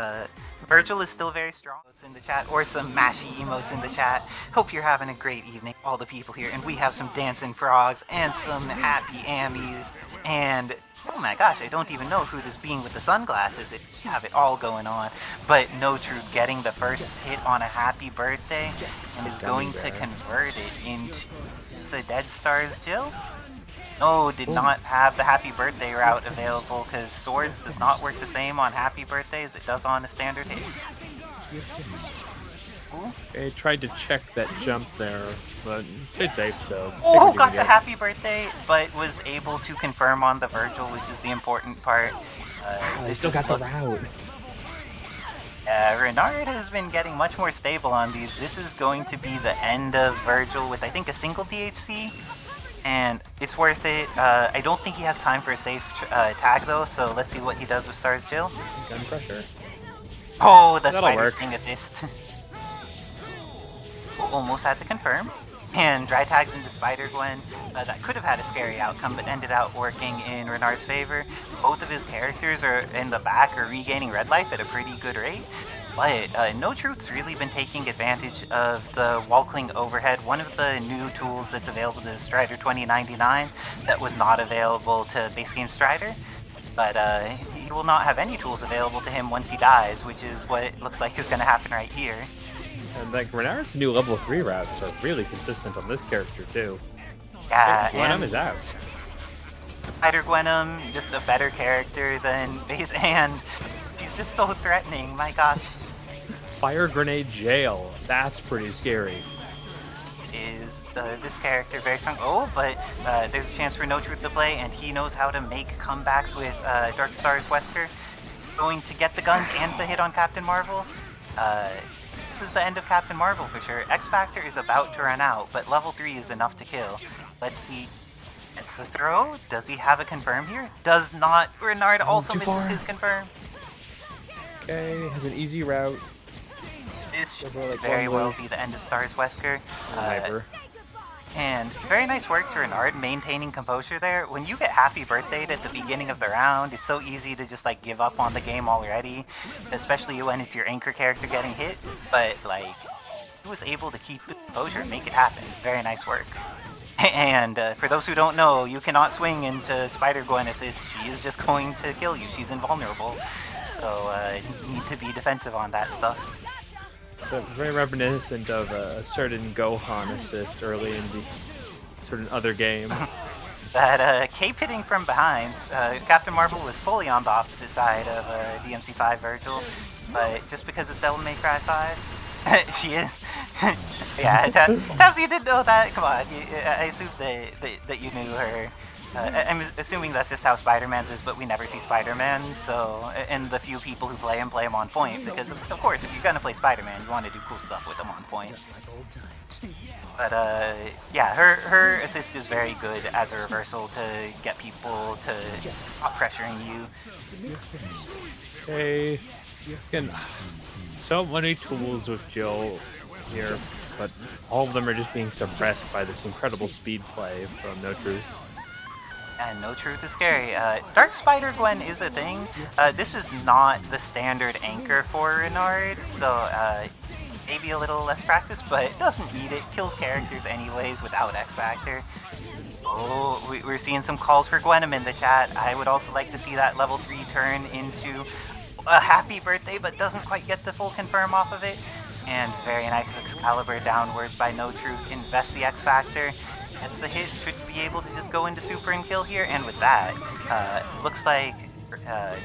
Vergil is still very strong. It's in the chat, or some mashy emotes in the chat. Hope you're having a great evening, all the people here. And we have some dancing frogs and some happy ammies. And oh my gosh, I don't even know who this being with the sunglasses is. Have it all going on. But No Truth getting the first hit on a happy birthday and is going to convert it into a Dead Stars Jill. No, did not have the happy birthday route available because swords does not work the same on happy birthday as it does on a standard hit. Ooh. Okay, tried to check that jump there, but stayed safe, so. take Oh, what you got can the get. happy birthday, but was able to confirm on the Vergil, which is the important part. I This still is got the look- route. Renard has been getting much more stable on these. This is going to be the end of Vergil with, I think, a single DHC. And it's worth it. I don't think he has time for a safe tag, though, so let's see what he does with Stars Jill. Gun pressure. Oh, the That'll Spider work. Sting assist. Almost had to confirm. And dry tags into Spider-Gwen. That could have had a scary outcome, but ended out working in Renard's favor. Both of his characters are in the back are regaining red life at a pretty good rate. But No Truth's really been taking advantage of the wall-cling overhead, one of the new tools that's available to Strider 2099 that was not available to base game Strider. But he will not have any tools available to him once he dies, which is what it looks like is going to happen right here. And like Renard's new level 3 routes are really consistent on this character too. Yeah, Venom and is out. Spider-Gwenum, just a better character than base, and she's just so threatening, my gosh. Fire grenade jail. That's pretty scary. Is this character very strong? Oh, but there's a chance for No Truth to play, and he knows how to make comebacks with Dark Stars Wesker. Going to get the guns and the hit on Captain Marvel. This is the end of Captain Marvel for sure. X Factor is about to run out, but level 3 is enough to kill. Let's see. It's the throw. Does he have a confirm here? Does not. Renard also too misses far. his confirm. Okay, has an easy route. This should Over, like, very one well way. be the end of Stars Wesker. Sniper. And very nice work to Renard maintaining composure there. When you get happy birthdayed at the beginning of the round, it's so easy to just like give up on the game already, especially when it's your anchor character getting hit. But like, he was able to keep composure and make it happen. Very nice work. And for those who don't know, you cannot swing into Spider-Gwen assist. She is just going to kill you. She's invulnerable. So you need to be defensive on that stuff. So very reminiscent of a certain Gohan assist early in the certain other game. That cape hitting from behind, Captain Marvel was fully on the opposite side of DMC5 Vergil, but just because it's Devil May Cry 5, she is. Yeah, Tabs, you didn't know that? Come on, I assumed that you knew her. I'm assuming that's just how Spider-Man's is, but we never see Spider-Man, so, and the few people who play him on point, because of course, if you're gonna play Spider-Man, you want to do cool stuff with him on point. But yeah, her assist is very good as a reversal to get people to stop pressuring you. Okay, again, so many tools with Jill here, but all of them are just being suppressed by this incredible speed play from No Truth. And no truth is scary. Dark Spider-Gwen is a thing. This is not the standard anchor for Renard, so maybe a little less practice, but it doesn't need it. Kills characters anyways without X Factor. Oh, we're seeing some calls for Gwenom in the chat. I would also like to see that level 3 turn into a happy birthday, but doesn't quite get the full confirm off of it. And very nice Excalibur downwards by No Truth. Invest the X Factor. Gets the hit, should be able to just go into super and kill here. And with that, looks like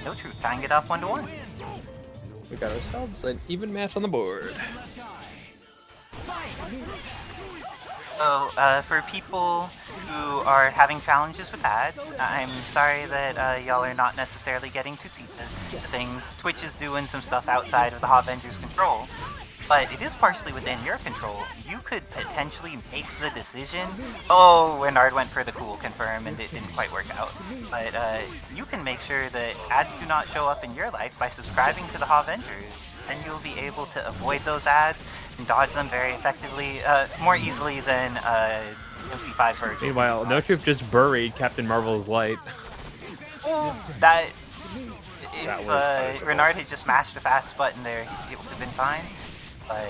No Truth tying it up 1-1. We got ourselves an even match on the board. So, for people who are having challenges with ads, I'm sorry that y'all are not necessarily getting to see the things. Twitch is doing some stuff outside of the HAVENGERS control, but it is partially within your control. You could potentially make the decision. Oh, Renard went for the cool confirm and it didn't quite work out. But you can make sure that ads do not show up in your life by subscribing to the HAVENGERS. Then you'll be able to avoid those ads and dodge them very effectively, more easily than MC5 Vergil. Meanwhile, No Truth just buried Captain Marvel's light. That... If Renard had just smashed a fast button there, it would have been fine. But...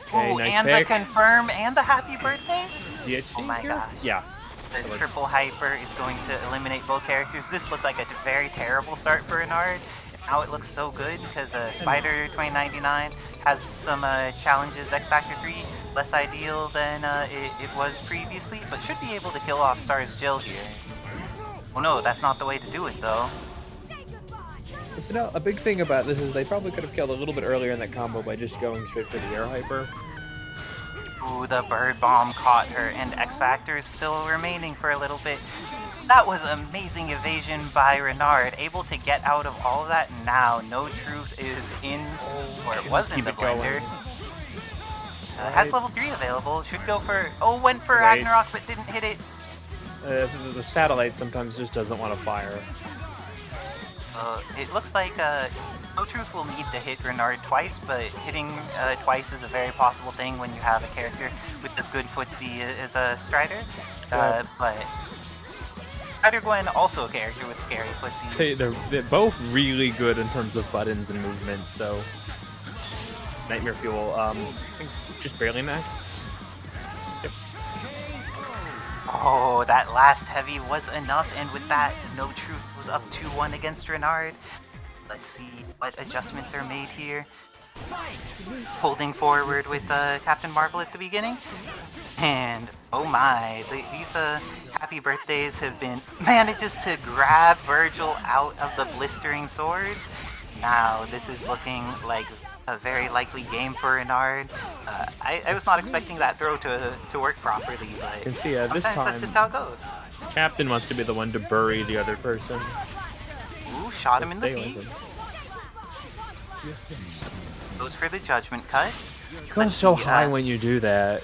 Okay, Ooh, nice and pick. the confirm and the happy birthday? DHC Oh my here? gosh. Yeah. The triple hyper is going to eliminate both characters. This looked like a very terrible start for Renard. Now it looks so good because Spider 2099 has some challenges. X Factor 3 less ideal than it was previously, but should be able to kill off S.T.A.R.S Jill here. Oh no, that's not the way to do it though. So now, a big thing about this is they probably could have killed a little bit earlier in that combo by just going straight for the air hyper. Ooh, the bird bomb caught her, and X Factor is still remaining for a little bit. That was amazing evasion by Renard, able to get out of all of that. Now, No Truth is in, or it was in Keep the it going. blender. Has level 3 available, should go for, oh, went for Wait. Ragnarok but didn't hit it. The satellite sometimes just doesn't want to fire. It looks like No Truth will need to hit Renard twice, but hitting twice is a very possible thing when you have a character with as good footsie as a Strider. But Spider-Gwen, also a character with scary footsie. They're both really good in terms of buttons and movement, so... Nightmare Fuel, I think just barely max. Yep. Oh, that last heavy was enough, and with that, No Truth was up 2-1 against Renard. Let's see what adjustments are made here. Holding forward with Captain Marvel at the beginning. And, oh my, these happy birthdays have been manages to grab Vergil out of the blistering swords. Now, this is looking like a very likely game for Renard. I was not expecting that throw to work properly, but You can see, this sometimes that's time- just how it goes. Captain wants to be the one to bury the other person. Ooh, shot him in the Stay with feet. him. Goes for the judgment cut. Goes Let's so see, high when you do that.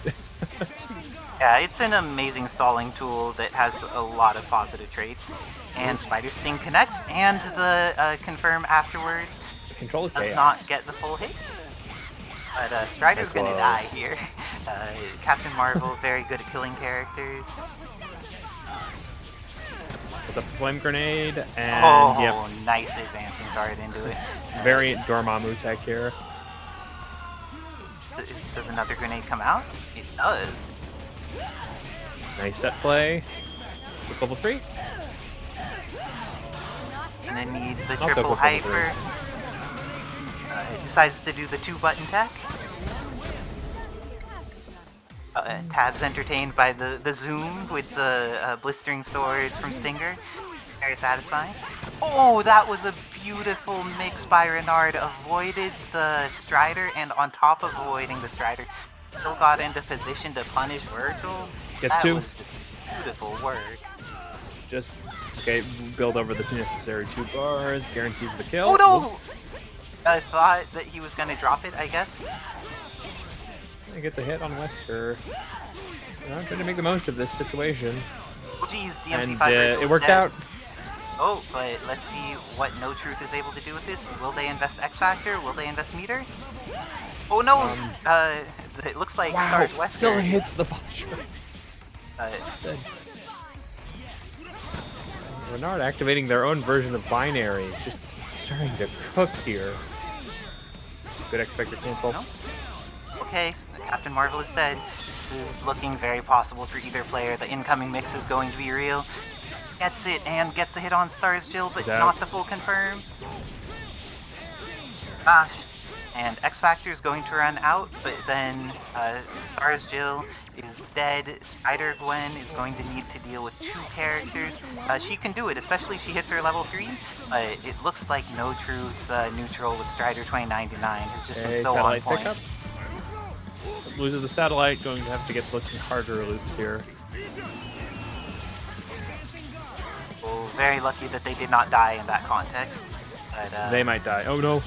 Yeah, it's an amazing stalling tool that has a lot of positive traits. And Spider Sting connects, and the confirm afterwards Control is does chaos. not get the full hit. But Strider's gonna Whoa. die here. Captain Marvel, very good at killing characters. With a flame grenade, and Oh, yep, nice advancing guard into it. variant Dormammu tech here. Does another grenade come out? It does. Nice set play. With level 3. And then needs the I'll go triple with level hyper. Decides to do the 2-button tech. Tab's entertained by the zoom with the blistering swords from Stinger. Very satisfying. Oh, that was a beautiful mix by Renard. Avoided the Strider, and on top of avoiding the Strider, still got into position to punish Vergil. Gets That two. was just beautiful work. Just, okay, build over the necessary 2 bars, guarantees the kill. Oh no! I thought that he was gonna drop it, I guess. He gets a hit on Wesker. I'm trying to make the most of this situation. Oh geez, And DMC5 Vergil it is worked dead. out. Oh, but let's see what No Truth is able to do with this. Will they invest X Factor? Will they invest Meter? Oh no! It looks like Wow, S.T.A.R.S Wesker. still hits the posture. Renard activating their own version of binary. Just starting to cook here. Good expected cancel. No. Okay, so Captain Marvel has said this is looking very possible for either player. The incoming mix is going to be real. Gets it and gets the hit on S.T.A.R.S Jill, but not the full confirm. Gosh. And X Factor is going to run out, but then S.T.A.R.S Jill is dead. Spider-Gwen is going to need to deal with 2 characters. She can do it, especially if she hits her level 3. It looks like No Truth's neutral with Strider 2099 has just been so on point. Pickup. Loses the satellite, going to have to get looking harder loops here. Well, very lucky that they did not die in that context. But, they might die. Oh no.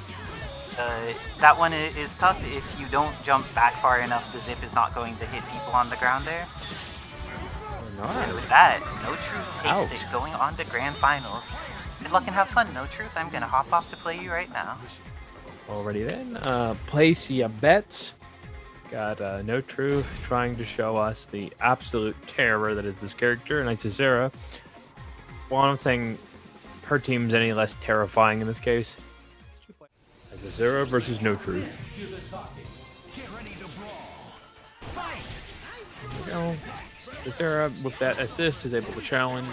That one is tough. If you don't jump back far enough, the zip is not going to hit people on the ground there. And with that, No Truth takes it, going on to Grand Finals. Good luck and have fun, No Truth. I'm going to hop off to play you right now. Alrighty then. Place ya bets. Got No Truth trying to show us the absolute terror that is this character, and Isicera. Well, I'm saying her team's any less terrifying in this case. Isicera versus No Truth. There we go. Isicera, with that assist, is able to challenge.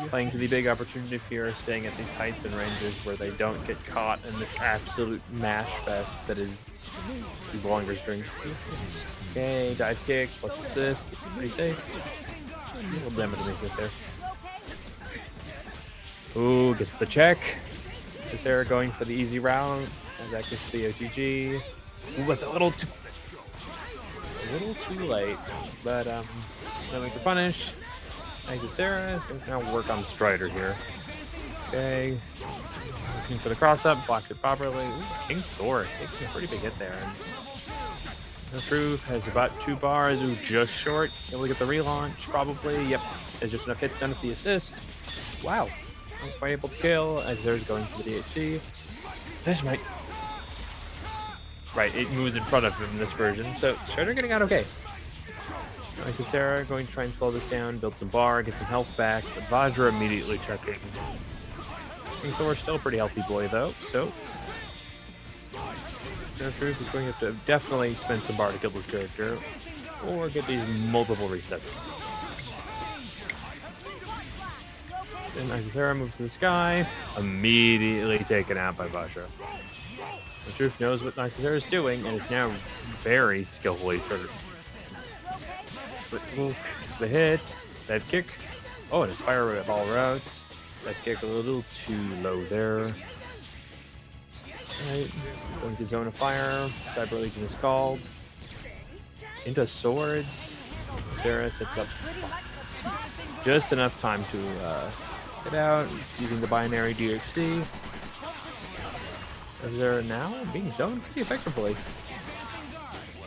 Playing to the big opportunity here, staying at these heights and ranges where they don't get caught in this absolute mash fest that is these longer strings. Okay, dive kick, plus assist, pretty safe. A little damage to make it there. Ooh, gets the check. Isicera going for the easy route. As that gets the OGG. Ooh, that's a little too late. But then we can punish. Isicera is going to now work on Strider here. Okay. Looking for the cross up, blocks it properly. Ooh, King Thor taking a pretty big hit there. And No Truth has about 2 bars. Ooh, just short. Able to get the relaunch, probably. Yep. There's just enough hits done with the assist. Wow. Not quite able to kill. Isicera's going for the DHC. This might. Right, it moves in front of him in this version. So Strider getting out okay. Isicera going to try and slow this down, build some bar, get some health back. But Vajra immediately checking. King Thor's still a pretty healthy boy though, so No Truth is going to have to definitely spend some bar to kill this character, or get these multiple resets. Then Isicera moves to the sky, immediately taken out by Vajra. No Truth knows what Isicera is doing, and is now very skillfully triggered. Look, the hit, dive kick. Oh, and it's fireball routes. Dive kick a little too low there. Right, going to zone of fire. Cyber Legion is called. Into swords. Sarah sets up just enough time to get out using the binary DHC. Isicera now being zoned pretty effectively.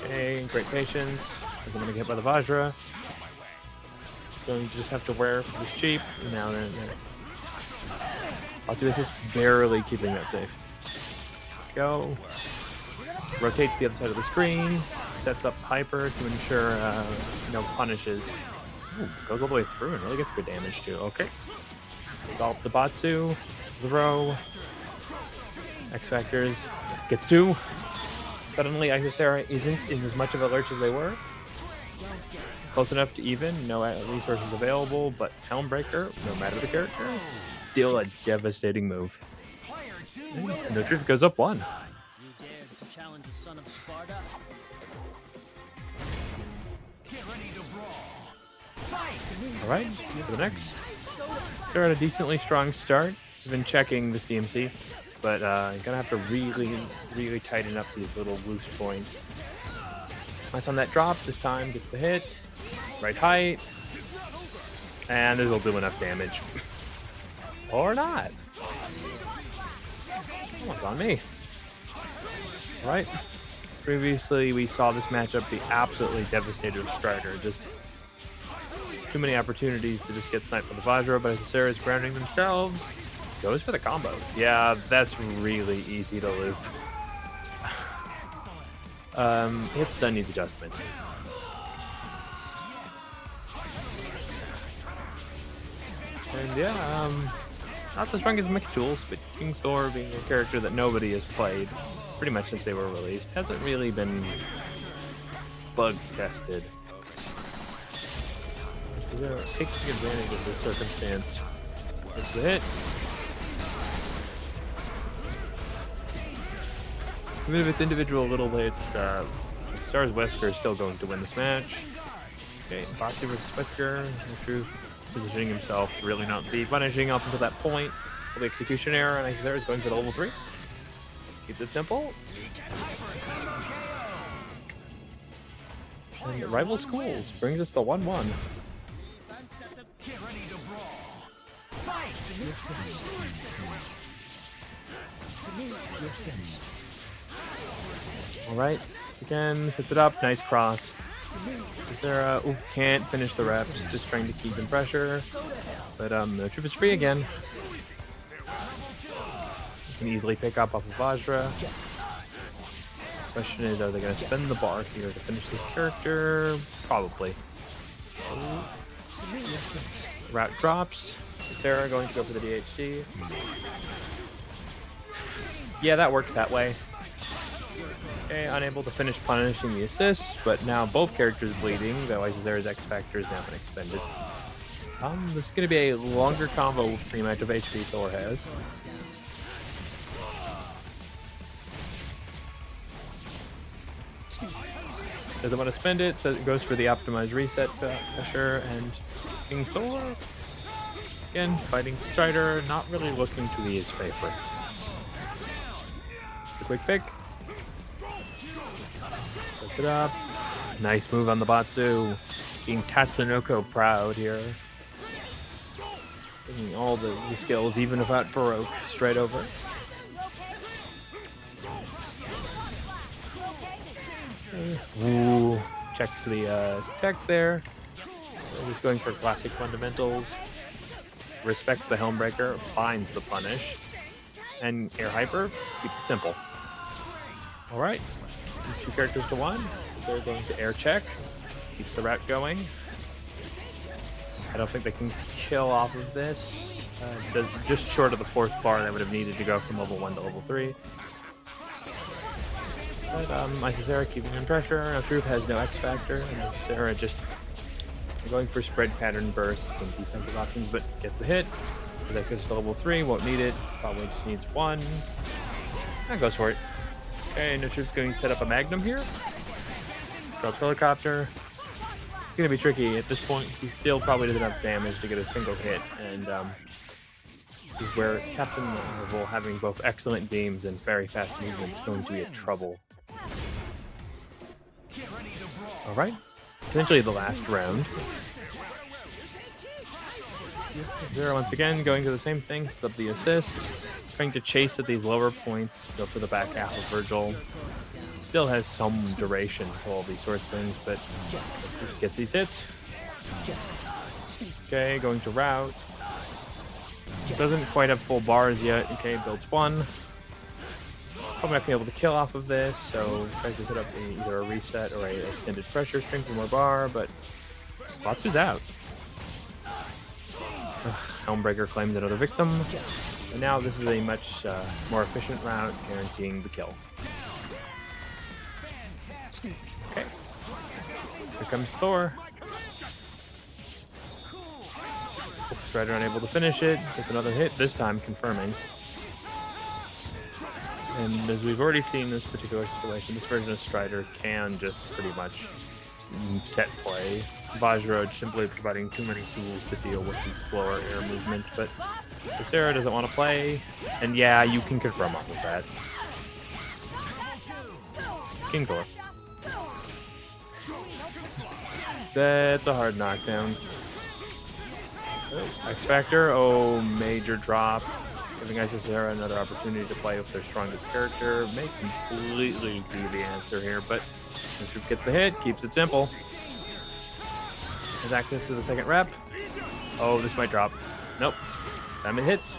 Okay, great patience. Doesn't want to get hit by the Vajra. So you just have to wear this cheap. Now then, Batsu is just barely keeping that safe. Go. Rotates the other side of the screen. Sets up Hyper to ensure punishes. Ooh, goes all the way through and really gets good damage too. Okay. Resolve the Batsu. Throw. X Factors. Gets 2. Suddenly, Isicera isn't in as much of a lurch as they were. Close enough to even, no resources available, but Helmbreaker, no matter the character, still a devastating move. No Truth goes up 1. Alright, for the next. They're at a decently strong start. I've been checking this DMC. But you're gonna have to really tighten up these little loose points. Nice on that drop this time, gets the hit. Right height. And this will do enough damage. Or not. One's on me. Alright. Previously we saw this matchup be absolutely devastated with Strider. Just too many opportunities to just get sniped by the Vajra, but Isicera's grounding themselves. Goes for the combos. Yeah, that's really easy to loop. Hit stun needs adjustment. And yeah, not the strongest mixed tools, but King Thor being a character that nobody has played pretty much since they were released, hasn't really been bug tested. Takes advantage of this circumstance. That's the hit. Even if it's individual little hits, S.T.A.R.S Wesker is still going to win this match. Okay, Batsu versus Wesker. In truth, positioning himself to really not be punishing up until that point. The execution error, and Isicera is going for the level 3. Keeps it simple. And rival schools brings us to 1-1. Alright, again, sets it up, nice cross. Isicera, can't finish the reps, just trying to keep in pressure. But the troop is free again. You can easily pick up off of Vajra. Question is, are they going to spend the bar here to finish this character? Probably. Route drops. Isicera going to go for the DHC. Yeah, that works that way. Okay, unable to finish punishing the assists, but now both characters bleeding, though Isicera's X Factor has now been expended. This is going to be a longer combo rematch of HP Thor has. Doesn't want to spend it, so it goes for the optimized reset pressure, and King Thor, again, fighting Strider, not really looking to be his favorite. Just a quick pick. Sets it up. Nice move on the Batsu. Being Tatsunoko proud here. Bringing all the skills, even without Baroque, straight over. Ooh, checks the tech there. He's going for classic fundamentals. Respects the Helmbreaker, finds the punish. And Air Hyper keeps it simple. Alright, 2 characters to 1. They're going to air check. Keeps the route going. I don't think they can kill off of this. Just short of the 4th bar they would have needed to go from level 1 to level 3. But Isicera keeping in pressure. Now Truth has no X Factor, and Isicera just going for spread pattern bursts and defensive options, but gets the hit. With access to level 3, won't need it. Probably just needs 1. And goes for it. Okay, no Truth's going to set up a Magnum here. Drops Helicopter. It's going to be tricky at this point. He still probably doesn't have damage to get a single hit, and this is where Captain Marvel, having both excellent beams and very fast movement, is going to be a trouble. Alright, potentially the last round. Zero once again going to the same thing, sets up the assists, trying to chase at these lower points, go for the back half of Vergil. Still has some duration to all these sorts of things, but just gets these hits. Okay, going to route. Doesn't quite have full bars yet. Okay, builds 1. Probably not going to be able to kill off of this, so tries to set up either a reset or a extended pressure string for more bar, but Batsu's out. Helmbreaker claims another victim, and now this is a much more efficient route, guaranteeing the kill. Okay, here comes Thor. Strider unable to finish it, gets another hit, this time confirming. And as we've already seen in this particular situation, this version of Strider can just pretty much set play. Vajra simply providing too many tools to deal with the slower air movement, but Isicera doesn't want to play, and yeah, you can confirm off of that. King Thor. That's a hard knockdown. X Factor, major drop. Giving Isicera another opportunity to play with their strongest character. May completely be the answer here, but the troop gets the hit, keeps it simple. Has access to the second rep. Oh, this might drop. Nope. Simon hits.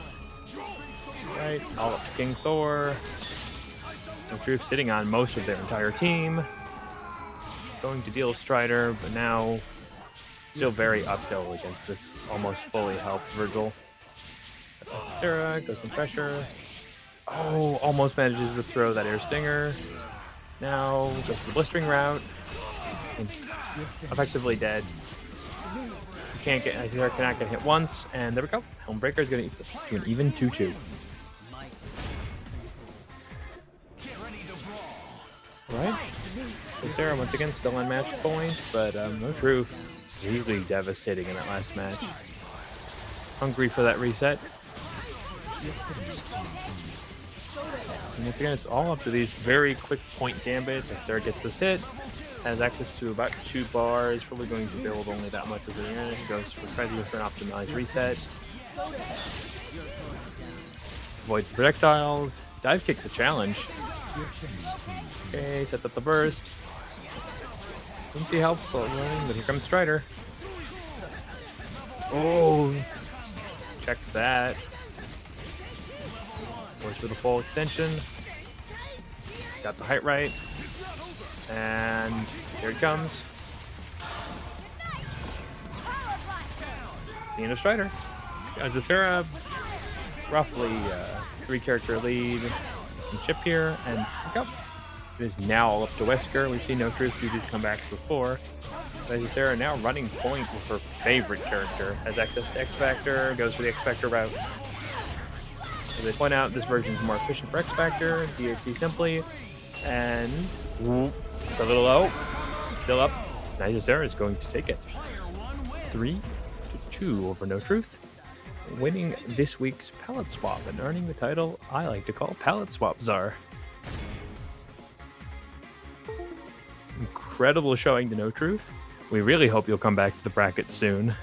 Right, all up to King Thor. The troop sitting on most of their entire team. Going to deal with Strider, but now Still very uphill against this almost fully health Vergil. Isicera goes in pressure. Oh, almost manages to throw that air stinger. Now goes for the blistering route. And effectively dead. You can't get Isicera cannot get hit once, and there we go. Helmbreaker is going to equal this to an even 2-2. Right. Isicera once again still on match point, but no truth. Really devastating in that last match. Hungry for that reset. And once again, it's all up to these very quick point gambits. Isicera gets this hit, has access to about 2 bars, probably going to build only that much as an unit. Goes for tries to go for an optimized reset. Avoids the projectiles. Dive kick the challenge. Okay, sets up the burst. Thinks he helps slow running, but here comes Strider. Oh, checks that. Goes for the full extension. Got the height right. And here it comes. Seeing a Strider. Isicera, roughly 3-character lead and chip here, and pick up. It is now all up to Wesker. We've seen No Truth do these comebacks before. Isicera now running point with her favorite character. Has access to X Factor, goes for the X Factor route. As they point out, this version is more efficient for X Factor, DHC simply, and it's a little low. Still up. Isicera is going to take it. 3-2 over No Truth, winning this week's Palette Swap and earning the title I like to call Palette Swap Czar. Incredible showing to No Truth. We really hope you'll come back to the bracket soon.